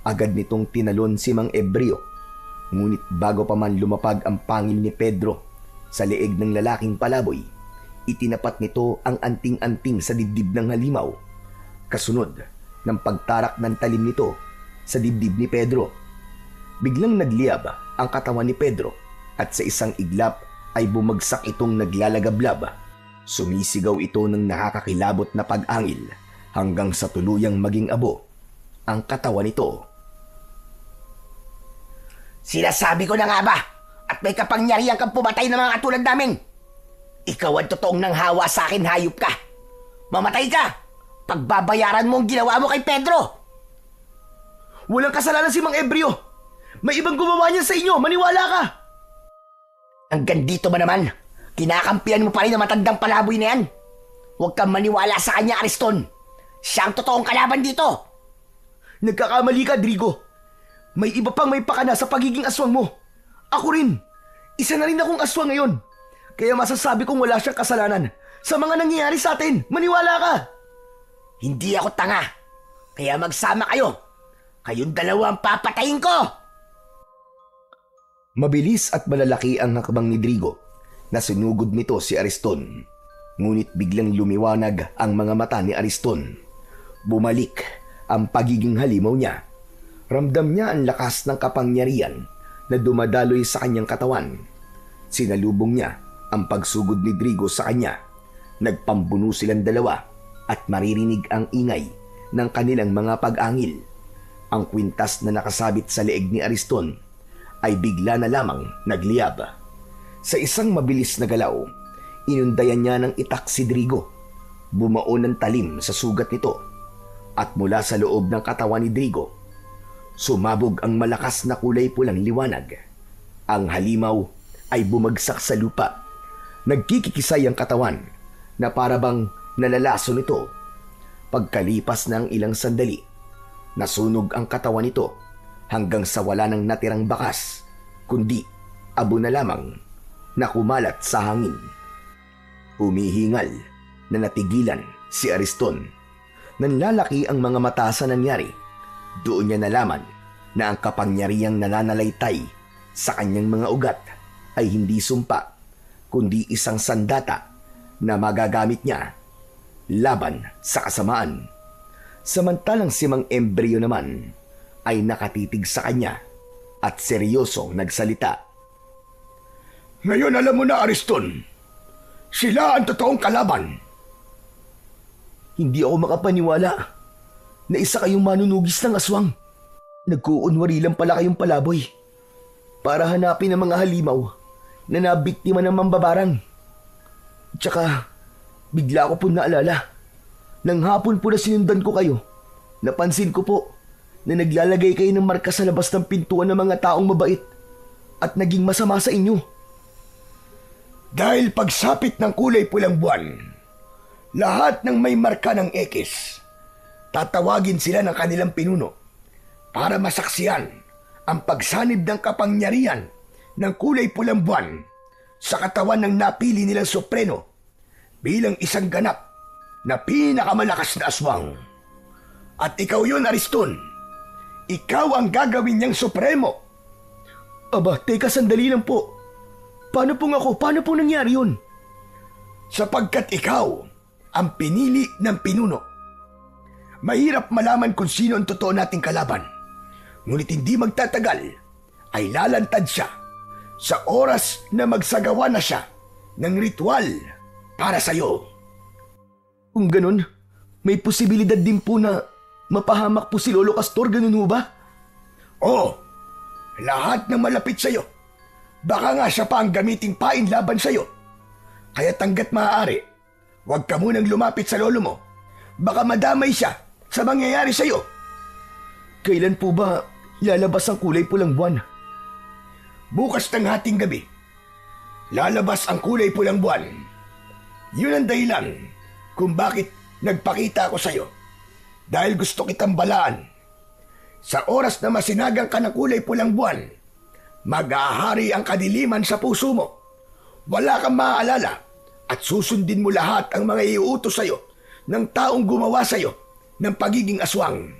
agad nitong tinalon si Mang Ebreo. Ngunit bago pa man lumapag ang pangil ni Pedro sa leeg ng lalaking palaboy, itinapat nito ang anting-anting sa dibdib ng halimaw. Kasunod ng pagtarak ng talim nito sa dibdib ni Pedro. Biglang nagliyab ang katawan ni Pedro at sa isang iglap ay bumagsak itong naglalagablab. Sumisigaw ito ng nakakakilabot na pag-angil hanggang sa tuluyang maging abo ang katawan nito. Sinasabi ko na nga ba at may kapangyarihan kang pumatay ng mga katulad namin. Ikaw ang totoong nanghawa sa akin, hayop ka. Mamatay ka. Pagbabayaran mo ang ginawa mo kay Pedro. Walang kasalanan si Mang Ebreo. May ibang gumawa niyan sa inyo, maniwala ka. Hanggang dito ba naman? Kinakampihan mo pa rin ang matandang palaboy na yan. Huwag kang maniwala sa kanya, Ariston. Siya ang totoong kalaban dito. Nagkakamali ka, Drigo. May iba pang may pakana sa pagiging aswang mo. Ako rin. Isa na rin akong aswang ngayon. Kaya masasabi kong wala siyang kasalanan sa mga nangyayari sa atin. Maniwala ka. Hindi ako tanga. Kaya magsama kayo. Kayong dalawa ang papatayin ko. Mabilis at malalaki ang hakbang ni Drigo na sinugod nito si Ariston. Ngunit biglang lumiwanag ang mga mata ni Ariston. Bumalik ang pagiging halimaw niya. Ramdam niya ang lakas ng kapangyarihan na dumadaloy sa kanyang katawan. Sinalubong niya ang pagsugod ni Drigo sa kanya. Nagpambuno silang dalawa at maririnig ang ingay ng kanilang mga pag-angil. Ang kwintas na nakasabit sa leeg ni Ariston ay bigla na lamang nagliyab. Sa isang mabilis na galaw, inundayan niya ng itak si Drigo. Bumao ng talim sa sugat nito at mula sa loob ng katawan ni Drigo, sumabog ang malakas na kulay pulang liwanag. Ang halimaw ay bumagsak sa lupa. Nagkikikisay ang katawan na parabang nalalaso nito. Pagkalipas ng ilang sandali, nasunog ang katawan nito hanggang sa wala nang natirang bakas, kundi abo na lamang na kumalat sa hangin. Humihingal na natigilan si Ariston. Nanlalaki ang mga mata sa nangyari. Doon niya nalaman na ang kapangyarihang nananalaytay sa kanyang mga ugat ay hindi sumpa, kundi isang sandata na magagamit niya laban sa kasamaan. Samantalang si Mang Embryo naman ay nakatitig sa kanya at seryosong nagsalita. Ngayon alam mo na, Ariston. Sila ang totoong kalaban. Hindi ako makapaniwala na isa kayong manunugis ng aswang. Nagkuunwari lang pala kayong palaboy para hanapin ang mga halimaw na nabiktima ng mambabarang. Tsaka, bigla ko po naalala. Nang hapon po na sinundan ko kayo, napansin ko po na naglalagay kayo ng marka sa labas ng pintuan ng mga taong mabait at naging masama sa inyo. Dahil pagsapit ng kulay pulang buwan, lahat ng may marka ng X, tatawagin sila ng kanilang pinuno para masaksiyan ang pagsanib ng kapangyarihan ng kulay pulang buwan sa katawan ng napili nilang Supremo bilang isang ganap na pinakamalakas na aswang. At ikaw yun, Ariston. Ikaw ang gagawin niyang Supremo. Aba, teka sandali lang po. Paano pong ako? Paano pong nangyari yun? Sapagkat ikaw ang pinili ng pinuno. Mahirap malaman kung sino ang totoo nating kalaban. Ngunit hindi magtatagal ay lalantad siya sa oras na magsagawa na siya ng ritual para sa'yo. Kung ganun, may posibilidad din po na mapahamak po si Lolo Castor, ganun ho ba? Oo, lahat ng malapit sa'yo. Baka nga siya pa ang gamiting pain laban sa'yo. Kaya hangga't maaari, huwag ka munang lumapit sa lolo mo. Baka madamay siya sa mangyayari sa'yo. Kailan po ba lalabas ang kulay pulang buwan? Bukas ng hating gabi, lalabas ang kulay pulang buwan. Yun ang dahilan kung bakit nagpakita ako sa'yo. Dahil gusto kitang balaan. Sa oras na masinagang ka ng kulay pulang buwan, mag-ahari ang kadiliman sa puso mo. Wala kang maaalala at susundin mo lahat ang mga iuutos sa'yo ng taong gumawa sa'yo ng pagiging aswang.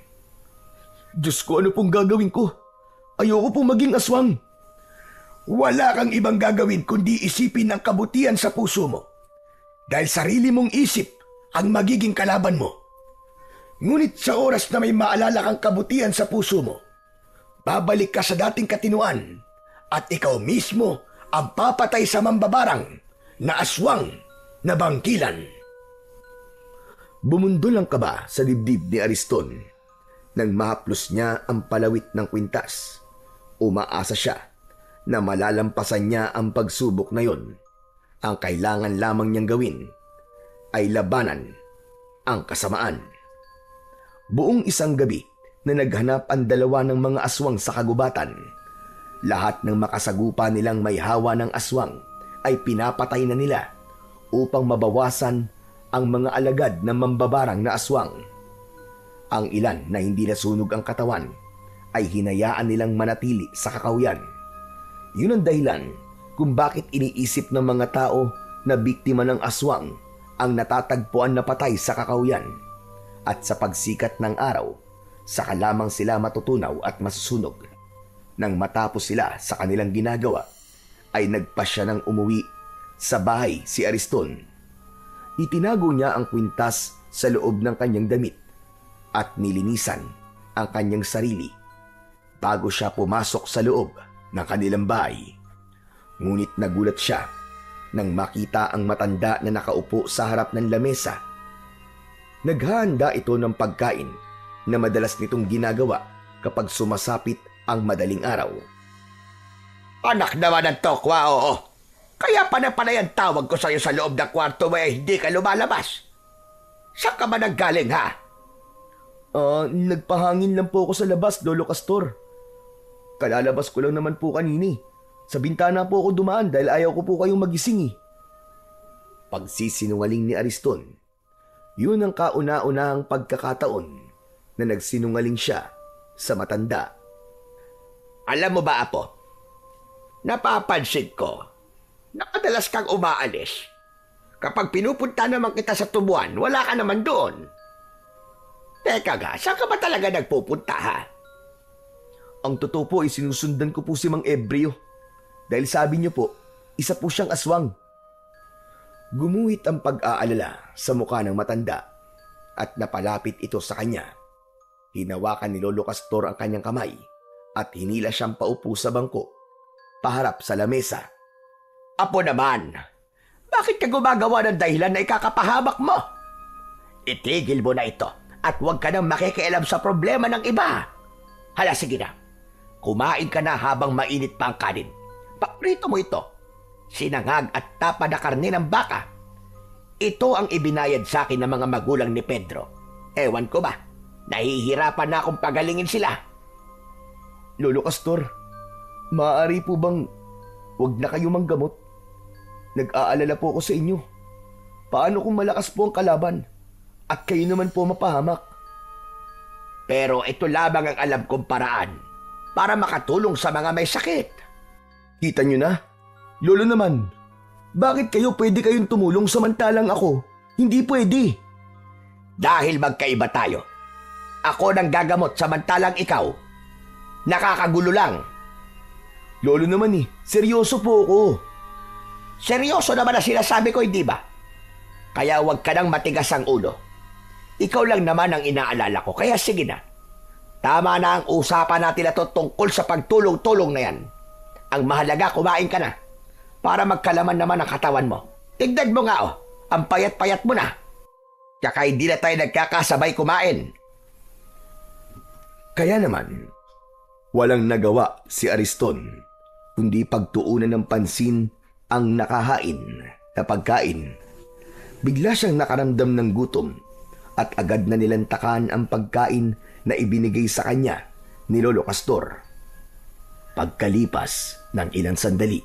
Diyos ko, ano pong gagawin ko? Ayoko pong maging aswang. Wala kang ibang gagawin kundi isipin ang kabutihan sa puso mo. Dahil sarili mong isip ang magiging kalaban mo. Ngunit sa oras na may maalala kang kabutihan sa puso mo, babalik ka sa dating katinuan at ikaw mismo ang papatay sa mambabarang na aswang na bangkilan. Bumundol ang kaba sa dibdib ni Ariston nang mahaplos niya ang palawit ng kwintas. Umaasa siya na malalampasan niya ang pagsubok na yon. Ang kailangan lamang niyang gawin ay labanan ang kasamaan. Buong isang gabi na naghanap ang dalawa ng mga aswang sa kagubatan. Lahat ng makasagupa nilang may hawa ng aswang ay pinapatay na nila upang mabawasan ang mga alagad ng mambabarang na aswang. Ang ilan na hindi nasunog ang katawan ay hinayaan nilang manatili sa kakawyan. Yun ang dahilan kung bakit iniisip ng mga tao na biktima ng aswang ang natatagpuan na patay sa kakawyan. At sa pagsikat ng araw, saka lamang sila matutunaw at masusunog. Nang matapos sila sa kanilang ginagawa, ay nagpasya ng umuwi sa bahay si Ariston. Itinago niya ang kwintas sa loob ng kanyang damit at nilinisan ang kanyang sarili bago siya pumasok sa loob ng kanilang bahay. Ngunit nagulat siya nang makita ang matanda na nakaupo sa harap ng lamesa. Naghahanda ito ng pagkain na madalas nitong ginagawa kapag sumasapit ang madaling araw. Anak naman ng tokwa, oo. Kaya panay ang tawag ko sa'yo sa loob ng kwarto mo ay hindi ka lumalabas. Saan ka ba nanggaling, ha? Nagpahangin lang po ako sa labas, Lolo Castor. Kalalabas ko lang naman po kanini. Sa bintana po ako dumaan dahil ayaw ko po kayong magising eh. Pagsisinungaling ni Ariston. Yun ang kauna-unahang pagkakataon na nagsinungaling siya sa matanda. Alam mo ba, Apo? Napapansin ko na kadalas kang umaalis. Kapag pinupunta naman kita sa tubuan, wala ka naman doon. Teka ga, saan ka ba talaga nagpupunta, ha? Ang totoo po ay sinusundan ko po si Mang Ebreo. Dahil sabi niyo po, isa po siyang aswang. Gumuhit ang pag-aalala sa mukha ng matanda at napalapit ito sa kanya. Hinawakan ni Lolo Castor ang kanyang kamay at hinila siyang paupo sa bangko, paharap sa lamesa. Apo naman, bakit ka gumagawa ng dahilan na ikakapahamak mo? Itigil mo na ito at huwag ka nang makikialam sa problema ng iba. Hala, sige na. Kumain ka na habang mainit pa ang kanin. Paprito mo ito. Sinangag at tapa na karne ng baka. Ito ang ibinayad sa akin ng mga magulang ni Pedro. Ewan ko ba, nahihirapan na akong pagalingin sila. Lolo Castor, maaari po bang huwag na kayo manggamot? Nag-aalala po ako sa inyo. Paano kung malakas po ang kalaban at kayo naman po mapahamak? Pero ito lamang ang alam kong paraan para makatulong sa mga may sakit. Kita nyo na? Lolo naman, bakit kayo pwede kayong tumulong samantalang ako? Hindi pwede. Dahil magkaiba tayo. Ako nang gagamot samantalang ikaw. Nakakagulo lang. Lolo naman seryoso po ako. Seryoso naman ang sinasabi ko, hindi ba? Kaya huwag ka nang matigas ang ulo. Ikaw lang naman ang inaalala ko, kaya sige na. Tama na ang usapan natin na to tungkol sa pagtulong-tulong na yan. Ang mahalaga, kumain ka na. Para magkalaman naman ang katawan mo. Tignan mo nga ang payat-payat mo na. Kaya hindi na tayo nagkakasabay kumain. Kaya naman, walang nagawa si Ariston, kundi pagtuunan ng pansin ang nakahain na pagkain. Bigla siyang nakaramdam ng gutom at agad na nilantakan ang pagkain na ibinigay sa kanya ni Lolo Castor. Pagkalipas ng ilang sandali,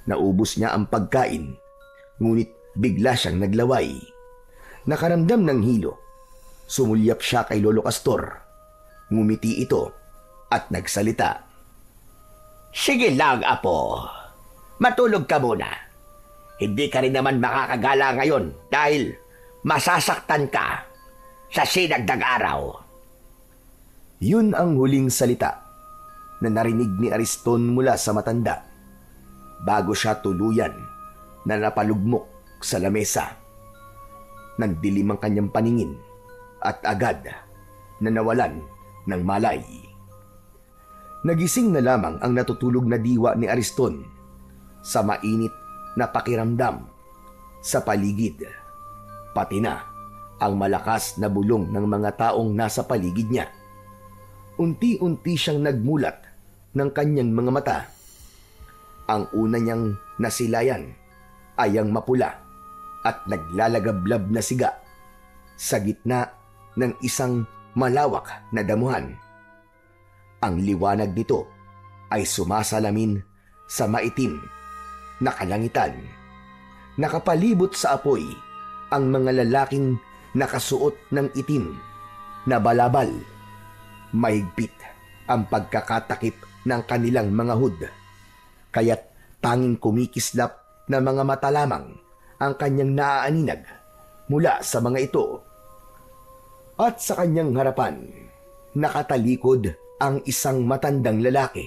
naubos niya ang pagkain, ngunit bigla siyang naglaway. Nakaramdam ng hilo. Sumulyap siya kay Lolo Castor. Ngumiti ito at nagsalita. Sige lang, Apo. Matulog ka muna. Hindi ka rin naman makakagala ngayon dahil masasaktan ka sa sinagdag araw. Yun ang huling salita na narinig ni Ariston mula sa matanda bago siya tuluyan na napalugmok sa lamesa. Nandilim ang kanyang paningin at agad na nawalan ng malay. Nagising na lamang ang natutulog na diwa ni Ariston sa mainit na pakiramdam sa paligid, pati na ang malakas na bulong ng mga taong nasa paligid niya. Unti-unti siyang nagmulat ng kanyang mga mata. Ang una niyang nasilayan ay ang mapula at naglalagablab na siga sa gitna ng isang malawak na damuhan. Ang liwanag nito ay sumasalamin sa maitim na kalangitan. Nakapalibot sa apoy ang mga lalaking nakasuot ng itim na balabal. Mahigpit ang pagkakatakip ng kanilang mga hood, kaya't tanging kumikislap na mga mata lamang ang kanyang naaaninag mula sa mga ito. At sa kanyang harapan, nakatalikod ang isang matandang lalaki.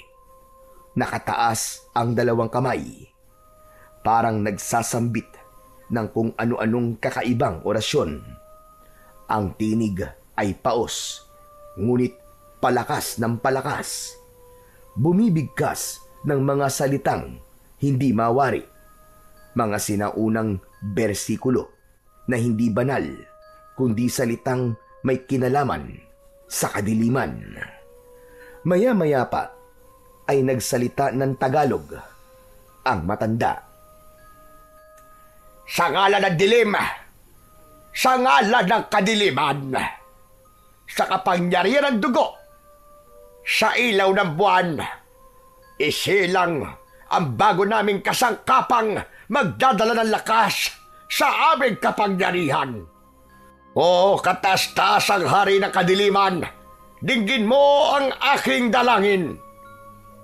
Nakataas ang dalawang kamay, parang nagsasambit ng kung ano-anong kakaibang orasyon. Ang tinig ay paos, ngunit palakas ng palakas. Bumibigkas ng mga salitang hindi mawari, mga sinaunang bersikulo na hindi banal, kundi salitang may kinalaman sa kadiliman. Maya-maya pa ay nagsalita ng Tagalog ang matanda. Sa ngalan ng dilim, sa ngalan ng kadiliman, sa kapangyarihan ng dugo, sa ilaw ng buwan, isilang ang bago naming kasangkapang magdadala ng lakas sa aming kapangyarihan. O katastasang hari ng kadiliman, dinggin mo ang aking dalangin.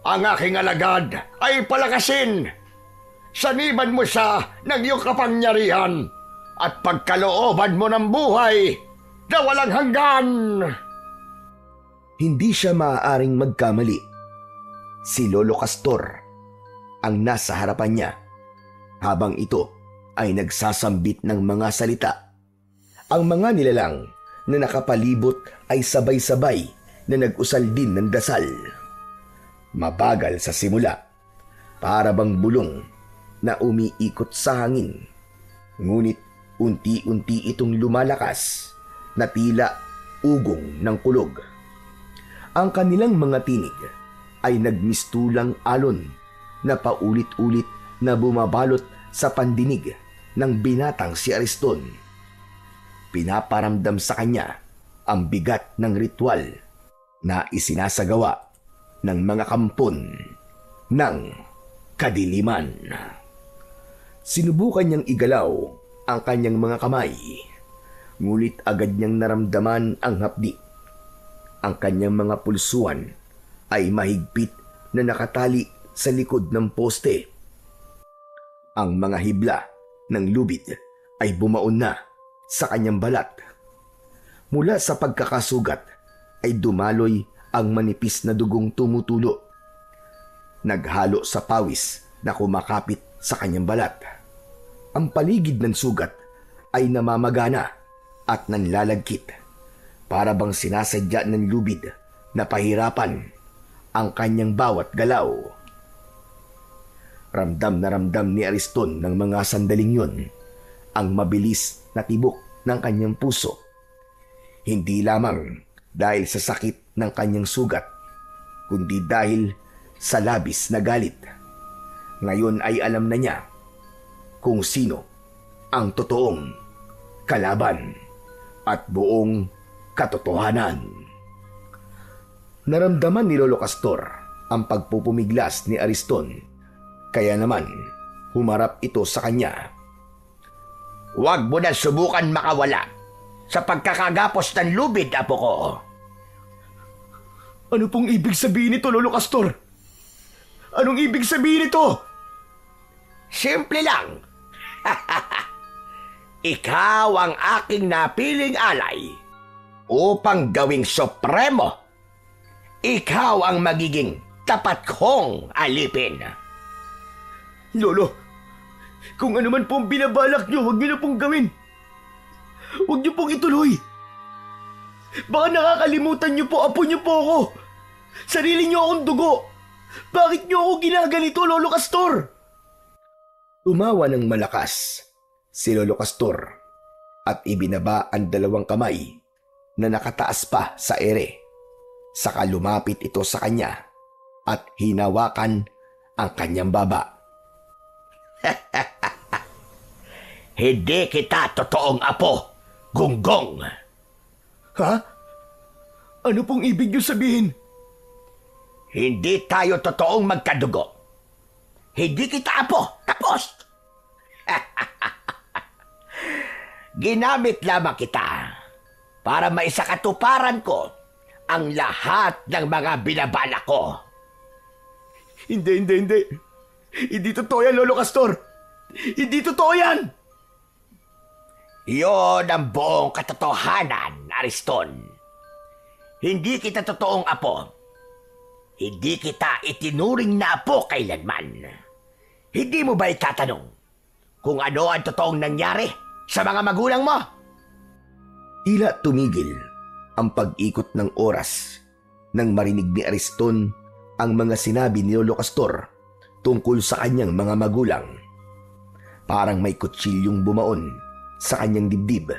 Ang aking alagad ay palakasin. Saniban mo siya ng iyong kapangyarihan at pagkalooban mo ng buhay na walang hanggan. Hindi siya maaaring magkamali. Si Lolo Castor ang nasa harapan niya habang ito ay nagsasambit ng mga salita. Ang mga nilalang na nakapalibot ay sabay-sabay na nag-usal din ng dasal. Mabagal sa simula, para bang bulong na umiikot sa hangin. Ngunit unti-unti itong lumalakas na tila ugong ng kulog. Ang kanilang mga tinig ay nagmistulang alon na paulit-ulit na bumabalot sa pandinig ng binatang si Ariston. Pinaparamdam sa kanya ang bigat ng ritual na isinasagawa ng mga kampon ng kadiliman. Sinubukan niyang igalaw ang kanyang mga kamay, ngunit agad niyang naramdaman ang hapdi. Ang kanyang mga pulsuan ay mahigpit na nakatali sa likod ng poste. Ang mga hibla ng lubid ay bumaon na sa kanyang balat. Mula sa pagkakasugat ay dumaloy ang manipis na dugong tumutulo, naghalo sa pawis na kumakapit sa kanyang balat. Ang paligid ng sugat ay namamagana at nanlalagkit, para bang sinasadya ng lubid na pahirapan ang kanyang bawat galaw. Ramdam na ramdam ni Ariston ng mga sandaling yun ang mabilis na tibok ng kanyang puso. Hindi lamang dahil sa sakit ng kanyang sugat, kundi dahil sa labis na galit. Ngayon ay alam na niya kung sino ang totoong kalaban at buong katotohanan. Naramdaman ni Lolo Castor ang pagpupumiglas ni Ariston, kaya naman humarap ito sa kanya. Huwag mo na subukan makawala sa pagkakagapos ng lubid, apo ko. Ano pong ibig sabihin nito, Lolo Castor? Anong ibig sabihin nito? Simple lang. Ikaw ang aking napiling alay upang gawing supremo. Ikaw ang magiging tapat kong alipin. Lolo, kung ano man pong binabalak niyo, huwag niyo na pong gawin. Huwag niyo pong ituloy. Baka nakakalimutan niyo po, apo niyo po ako. Sarili niyo akong dugo. Bakit niyo ako ginaganito, Lolo Castor? Tumawa ng malakas si Lolo Castor at ibinaba ang dalawang kamay na nakataas pa sa ere. Saka lumapit ito sa kanya at hinawakan ang kanyang baba. Hindi kita totoong apo, Gunggong. Ha? Ano pong ibig niyo sabihin? Hindi tayo totoong magkadugo. Hindi kita apo. Tapos. Ginamit lamang kita para maisakatuparan ko ang lahat ng mga binabala ko. Hindi. Hindi totoo yan, Lolo Castor. Hindi totoo yan. Iyon ang buong katotohanan, Ariston. Hindi kita totoong apo. Hindi kita itinuring na apo kailanman. Hindi mo ba itatanong kung ano ang totoong nangyari sa mga magulang mo? Tila tumigil ang pag-ikot ng oras nang marinig ni Ariston ang mga sinabi ni Lolo Castor tungkol sa kanyang mga magulang. Parang may kutsilyong bumaon sa kanyang dibdib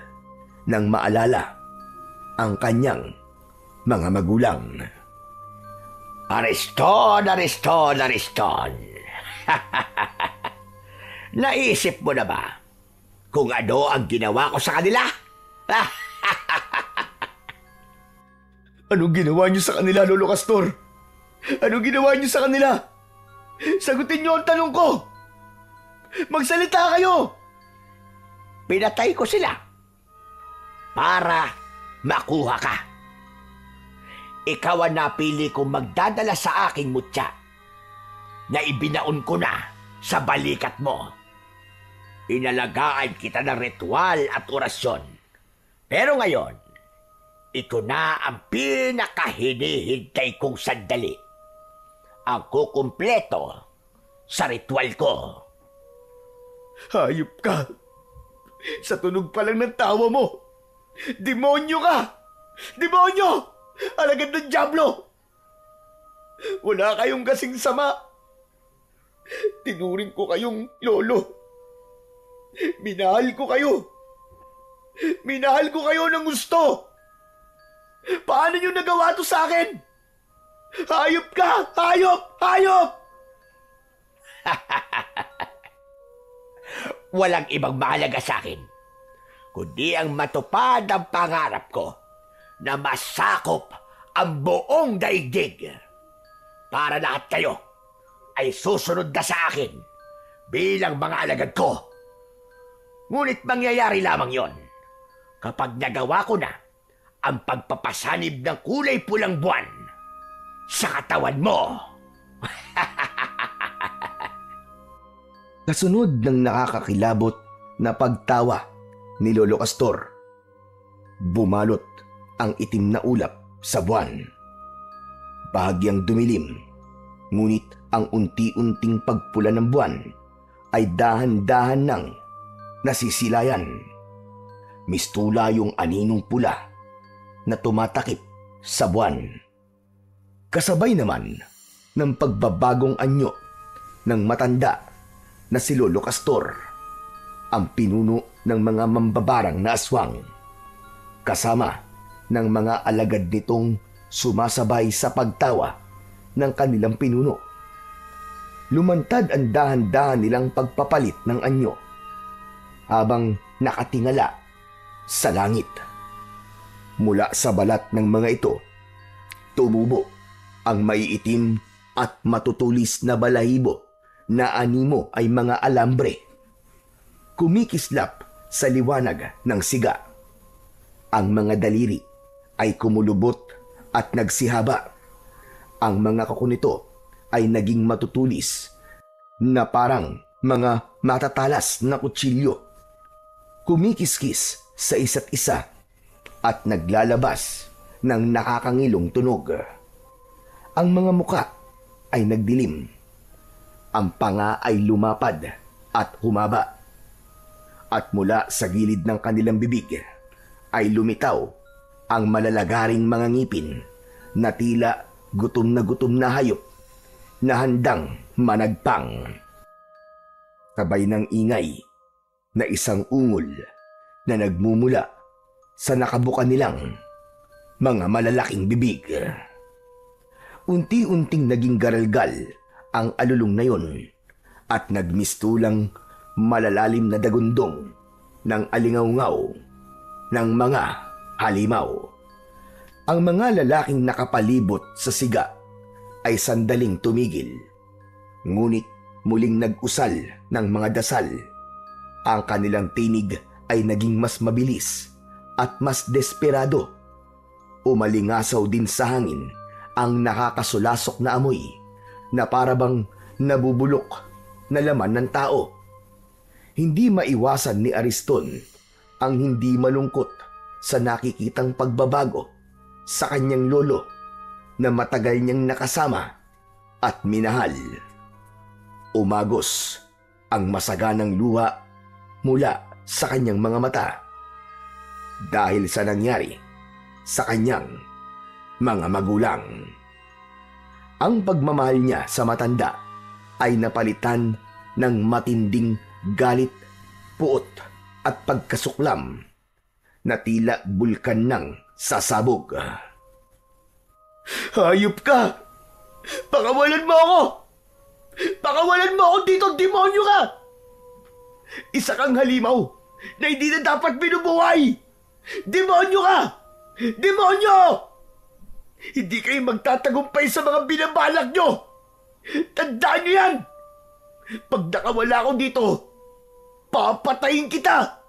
nang maalala ang kanyang mga magulang. Ariston! Naisip mo na ba kung ano ang ginawa ko sa kanila? Anong ginawa niyo sa kanila, Lolo Castor? Anong ginawa niyo sa kanila? Sagutin niyo ang tanong ko! Magsalita kayo! Pinatay ko sila para makuha ka. Ikaw ang napili kong magdadala sa aking mutya na ibinaon ko na sa balikat mo. Inalagaan kita ng ritual at orasyon. Pero ngayon, ito na ang pinakahinihintay kong sandali. Ang kukumpleto sa ritual ko. Hayop ka! Sa tunog pa lang ng tawa mo, demonyo ka! Demonyo! Alagad ng dyablo! Wala kayong kasing sama. Tinuring ko kayong lolo. Minahal ko kayo. Minahal ko kayo ng gusto. Paano nyo nagawa to sa akin? Hayop ka! Hayop! Hayop! Walang ibang mahalaga sa akin, kundi ang matupad ang pangarap ko na masakop ang buong daigdig. Para lahat kayo ay susunod na sa akin bilang mga alagad ko. Ngunit mangyayari lamang yon kapag nagawa ko na ang pagpapasanib ng kulay pulang buwan sa katawan mo. Kasunod ng nakakakilabot na pagtawa ni Lolo Castor, bumalot ang itim na ulap sa buwan. Bahagyang dumilim, ngunit ang unti-unting pagpula ng buwan ay dahan-dahan nang nasisilayan. Mistula yung aninong pula na tumatakip sa buwan. Kasabay naman ng pagbabagong anyo ng matanda na si Lolo Castor, ang pinuno ng mga mambabarang na aswang, kasama ng mga alagad nitong sumasabay sa pagtawa ng kanilang pinuno. Lumantad ang dahan-dahan nilang pagpapalit ng anyo habang nakatingala sa langit. Mula sa balat ng mga ito, tumubo ang maiitim at matutulis na balahibo na animo ay mga alambre. Kumikislap sa liwanag ng siga. Ang mga daliri ay kumulubot at nagsihaba. Ang mga kuko nito ay naging matutulis na parang mga matatalas na kutsilyo. Kumikiskis sa isa't isa at naglalabas ng nakakangilong tunog. Ang mga muka ay nagdilim. Ang panga ay lumapad at humaba. At mula sa gilid ng kanilang bibig ay lumitaw ang malalagaring mga ngipin na tila gutom na hayop na handang managpang. Sabay ng ingay na isang ungol na nagmumula sa nakabuka nilang mga malalaking bibig. Unti-unting naging garalgal ang alulong na yon at nagmistulang malalalim na dagundong ng alingaw-ngaw ng mga halimaw. Ang mga lalaking nakapalibot sa siga ay sandaling tumigil, ngunit muling nag-usal ng mga dasal. Ang kanilang tinig ay naging mas mabilis at mas desperado. Umalingasaw din sa hangin ang nakakasulasok na amoy na parabang nabubulok na laman ng tao. Hindi maiwasan ni Ariston ang hindi malungkot sa nakikitang pagbabago sa kanyang lolo na matagal niyang nakasama at minahal. Umagos ang masaganang luha mula sa kanyang mga mata dahil sa nangyari sa kanyang mga magulang. Ang pagmamahal niya sa matanda ay napalitan ng matinding galit, puot at pagkasuklam na tila bulkan ng sasabog. Hayop ka! Pakawalan mo ako! Pakawalan mo ako dito, demonyo ka! Isa kang halimaw na hindi na dapat binubuhay! Demonyo ka! Demonyo! Hindi kayo magtatagumpay sa mga binabalak nyo! Tandaan nyo yan! Pag nakawala ako dito, papatayin kita!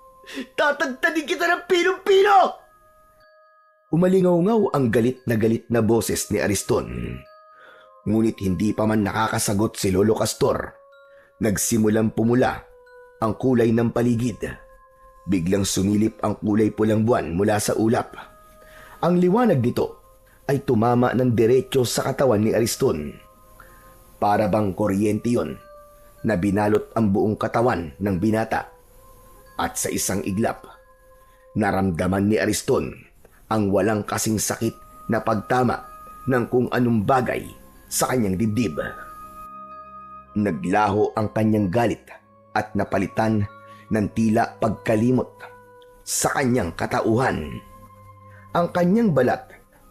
Tatagtanin kita ng pinong-pino! Umalingaw-ngaw ang galit na boses ni Ariston. Ngunit hindi pa man nakakasagot si Lolo Castor. Nagsimulang pumula ang kulay ng paligid. Biglang sumilip ang kulay pulang buwan mula sa ulap. Ang liwanag nito ay tumama ng diretso sa katawan ni Ariston. Para bang kuryente yon na binalot ang buong katawan ng binata. At sa isang iglap, naramdaman ni Ariston ang walang kasing sakit na pagtama ng kung anong bagay sa kanyang dibdib. Naglaho ang kanyang galit at napalitan ng tila pagkalimot sa kanyang katauhan. Ang kanyang balat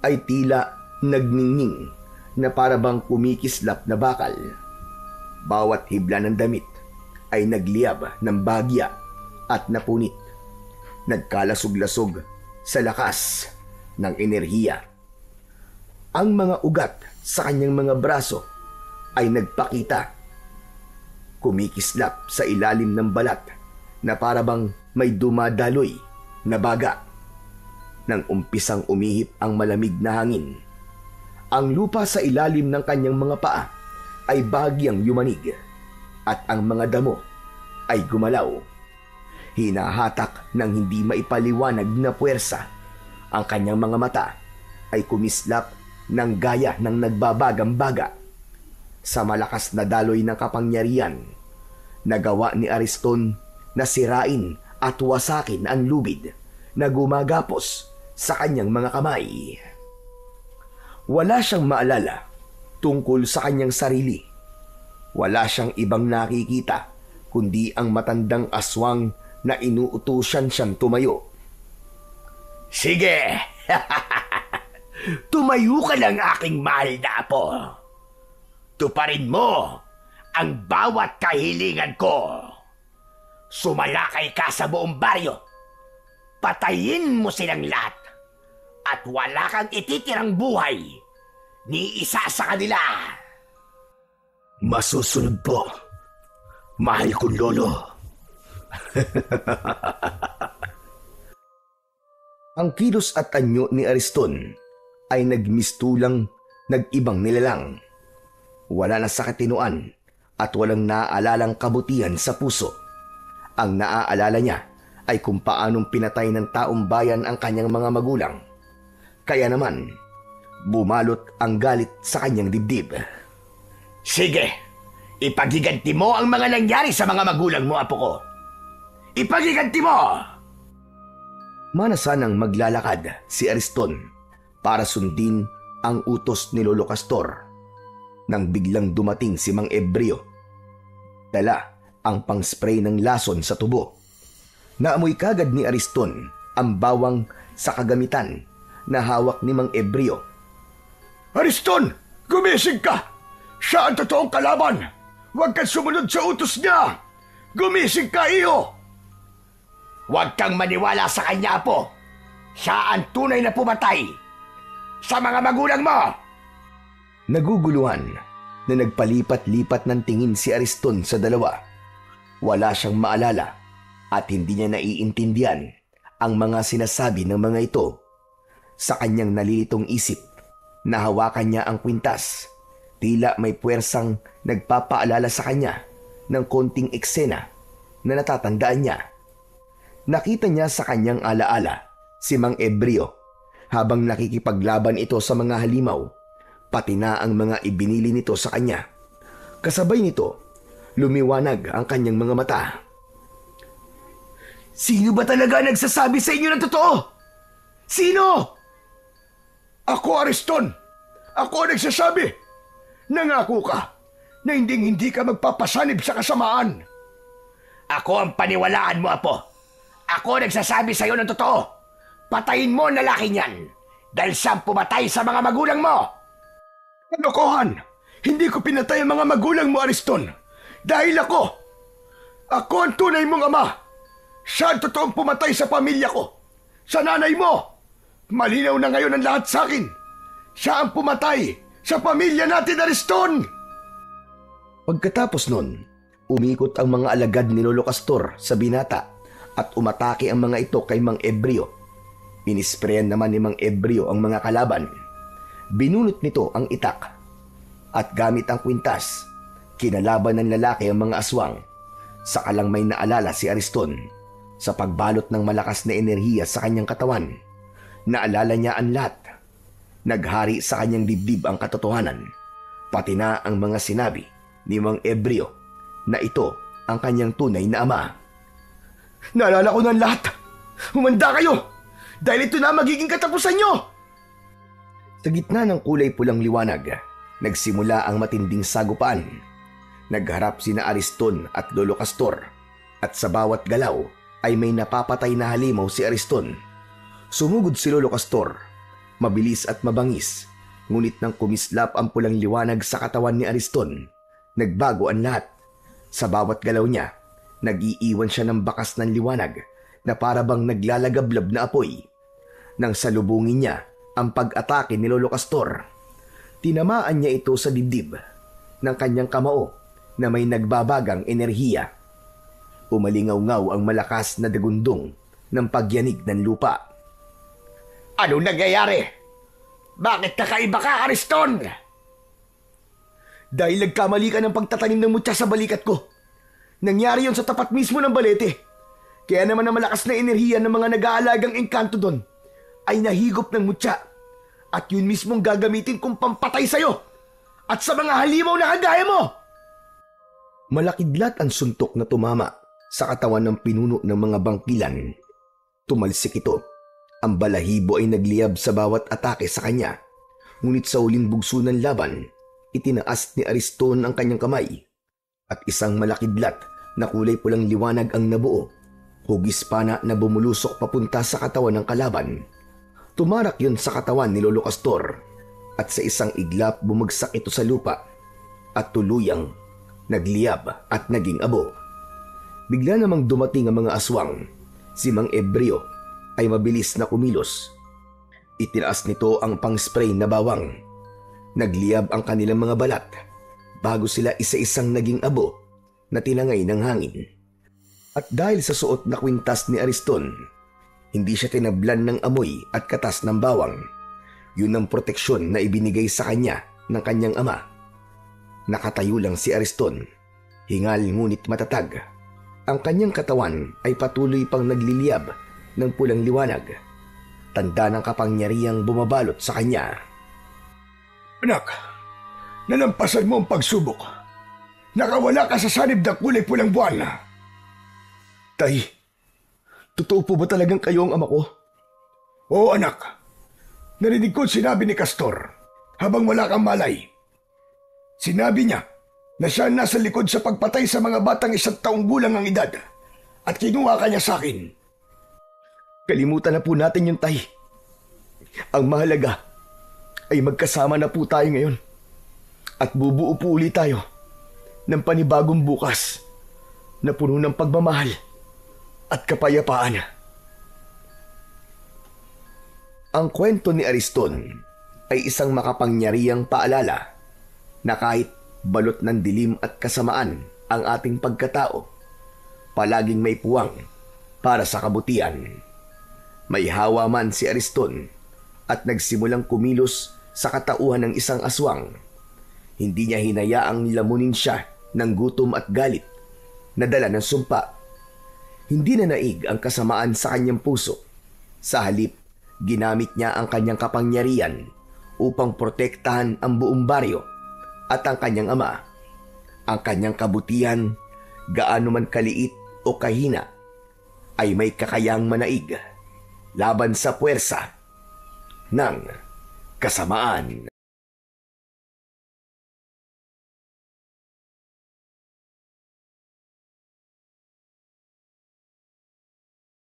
ay tila nagningning na para bang kumikislap na bakal. Bawat hibla ng damit ay nagliyab ng bagya at napunit. Nagkalasog-lasog sa lakas ng enerhiya. Ang mga ugat sa kanyang mga braso ay nagpakita. Kumikislap sa ilalim ng balat na para bang may dumadaloy na baga. Nang umpisang umihip ang malamig na hangin, ang lupa sa ilalim ng kanyang mga paa ay bagyang yumanig at ang mga damo ay gumalaw. Hinahatak ng hindi maipaliwanag na puwersa. Ang kanyang mga mata ay kumislap ng gaya ng nagbabagang baga. Sa malakas na daloy ng kapangyarihan, nagawa ni Ariston na sirain at wasakin ang lubid na gumagapos sa kanyang mga kamay. Wala siyang maalala tungkol sa kanyang sarili. Wala siyang ibang nakikita kundi ang matandang aswang na inuutusan siyang tumayo. Sige! Tumayo ka lang, aking mahal na apo. Tuparin mo ang bawat kahilingan ko. Sumalakay ka sa buong baryo. Patayin mo silang lahat. At wala kang ititirang buhay ni isa sa kanila. Masusunod po, mahal kong lolo. Ang kilos at anyo ni Ariston ay nagmistulang nag-ibang nilalang. Wala na sa katinuan at walang naaalalang kabutihan sa puso. Ang naaalala niya ay kung paanong pinatay ng taong bayan ang kanyang mga magulang. Kaya naman, bumalot ang galit sa kanyang dibdib. Sige, ipagiganti mo ang mga nangyari sa mga magulang mo, apo ko. Ipagiganti mo! Manasanang maglalakad si Ariston para sundin ang utos ni Lolo Castor nang biglang dumating si Mang Ebreo. Dala ang pang-spray ng lason sa tubo. Naamoy kagad ni Ariston ang bawang sa kagamitan na hawak ni Mang Ebreo. Ariston, gumising ka! Siya ang totoong kalaban! Huwag kang sumunod sa utos niya! Gumising ka, iyo! Huwag kang maniwala sa kanya, apo. Siya ang tunay na pumatay sa mga magulang mo. Naguguluhan na nagpalipat-lipat ng tingin si Ariston sa dalawa. Wala siyang maalala at hindi niya naiintindihan ang mga sinasabi ng mga ito. Sa kanyang nalilitong isip, nahawakan niya ang kwintas. Tila may puwersang nagpapaalala sa kanya ng konting eksena na natatandaan niya. Nakita niya sa kanyang alaala si Mang Ebreo habang nakikipaglaban ito sa mga halimaw, pati na ang mga ibinili nito sa kanya. Kasabay nito, lumiwanag ang kanyang mga mata. Sino ba talaga nagsasabi sa inyo ng totoo? Sino? Ako, Ariston! Ako ang nagsasabi! Nangako ka na hindi ka magpapasanib sa kasamaan. Ako ang paniwalaan mo, apo. Ako nagsasabi sa iyo ng totoo. Patayin mo ang lalaki niyan dahil siyang pumatay sa mga magulang mo. Kalokohan! Hindi ko pinatay ang mga magulang mo, Ariston. Dahil ako ang tunay mong ama. Siya ang totoong pumatay sa pamilya ko. Sa nanay mo. Malinaw na ngayon ang lahat sa akin. Siya ang pumatay sa pamilya natin, Ariston! Pagkatapos nun, umikot ang mga alagad ni Lolo Castor sa binata at umatake ang mga ito kay Mang Ebreo. Pinisprayan naman ni Mang Ebreo ang mga kalaban. Binunot nito ang itak at gamit ang kwintas, kinalaban ng lalaki ang mga aswang. Saka lang may naalala si Ariston sa pagbalot ng malakas na enerhiya sa kanyang katawan. Naalala niya ang lahat. Naghari sa kanyang dibdib ang katotohanan, pati na ang mga sinabi ni Mang Ebreo na ito ang kanyang tunay na ama. Naalala ko ng lahat. Humanda kayo! Dahil ito na magiging katapusan nyo! Sa gitna ng kulay pulang liwanag, nagsimula ang matinding sagupaan. Nagharap sina Ariston at Lolo Castor, at sa bawat galaw ay may napapatay na halimaw si Ariston. Sumugod si Lolo Castor, mabilis at mabangis, ngunit nang kumislap ang pulang liwanag sa katawan ni Ariston, nagbago ang lahat. Sa bawat galaw niya, nag-iiwan siya ng bakas ng liwanag na para bang naglalagablab na apoy. Nang salubungin niya ang pag-atake ni Lolo Castor, tinamaan niya ito sa dibdib ng kanyang kamao na may nagbabagang enerhiya. Umalingaw-ngaw ang malakas na dagundong ng pagyanig ng lupa. Anong nangyayari? Bakit kakaiba ka, Ariston? Dahil nagkamali ka ng pagtatanim ng mutya sa balikat ko. Nangyari yon sa tapat mismo ng balete. Kaya naman ang malakas na enerhiya ng mga nag-aalagang engkanto doon ay nahigop ng mutya. At yun mismong gagamitin kong pampatay sa'yo at sa mga halimaw na kagaya mo. Malakidlat ang suntok na tumama sa katawan ng pinuno ng mga bangkilan. Tumalsik ito. Ang balahibo ay nagliyab sa bawat atake sa kanya. Ngunit sa huling bugso ng laban, itinaas ni Ariston ang kanyang kamay. At isang malakidlat na kulay pulang liwanag ang nabuo. Hugis pana na bumulusok papunta sa katawan ng kalaban. Tumarak yun sa katawan ni Lolo Castor. At sa isang iglap bumagsak ito sa lupa. At tuluyang nagliyab at naging abo. Bigla namang dumating ang mga aswang. Si Mang Ebreo ay mabilis na kumilos. Itinaas nito ang pang-spray na bawang. Nagliyab ang kanilang mga balat bago sila isa-isang naging abo na tinangay ng hangin. At dahil sa suot na kwintas ni Ariston, hindi siya tinablan ng amoy at katas ng bawang. Yun ang proteksyon na ibinigay sa kanya ng kanyang ama. Nakatayo lang si Ariston, hingal ngunit matatag. Ang kanyang katawan ay patuloy pang nagliliyab ng pulang liwanag. Tanda ng kapangyarihang bumabalot sa kanya. Anak, nalampasan mo ang pagsubok. Nakawala ka sa sanib ng kulay pulang buwan. Tay, totoo po ba talagang kayo ang ama ko? Oo, anak. Narinig ko sinabi ni Castor habang wala kang malay. Sinabi niya na siya nasa likod sa pagpatay sa mga batang 1 taong gulang ang edad at kinuha ka niya sa akin. Kalimutan na po natin yung tay. Ang mahalaga ay magkasama na po tayo ngayon at bubuo po ulit tayo ng panibagong bukas na puno ng pagmamahal at kapayapaan. Ang kwento ni Ariston ay isang makapangyarihang paalala na kahit balot ng dilim at kasamaan ang ating pagkatao, palaging may puwang para sa kabutihan. May hawa man si Ariston at nagsimulang kumilos sa katauhan ng isang aswang. Hindi niya hinayaang lamunin siya ng gutom at galit na dala ng sumpa. Hindi na naig ang kasamaan sa kanyang puso. Sa halip, ginamit niya ang kanyang kapangyarihan upang protektahan ang buong baryo at ang kanyang ama. Ang kanyang kabutihan, gaano man kaliit o kahina, ay may kakayang manaig laban sa puwersa ng kasamaan.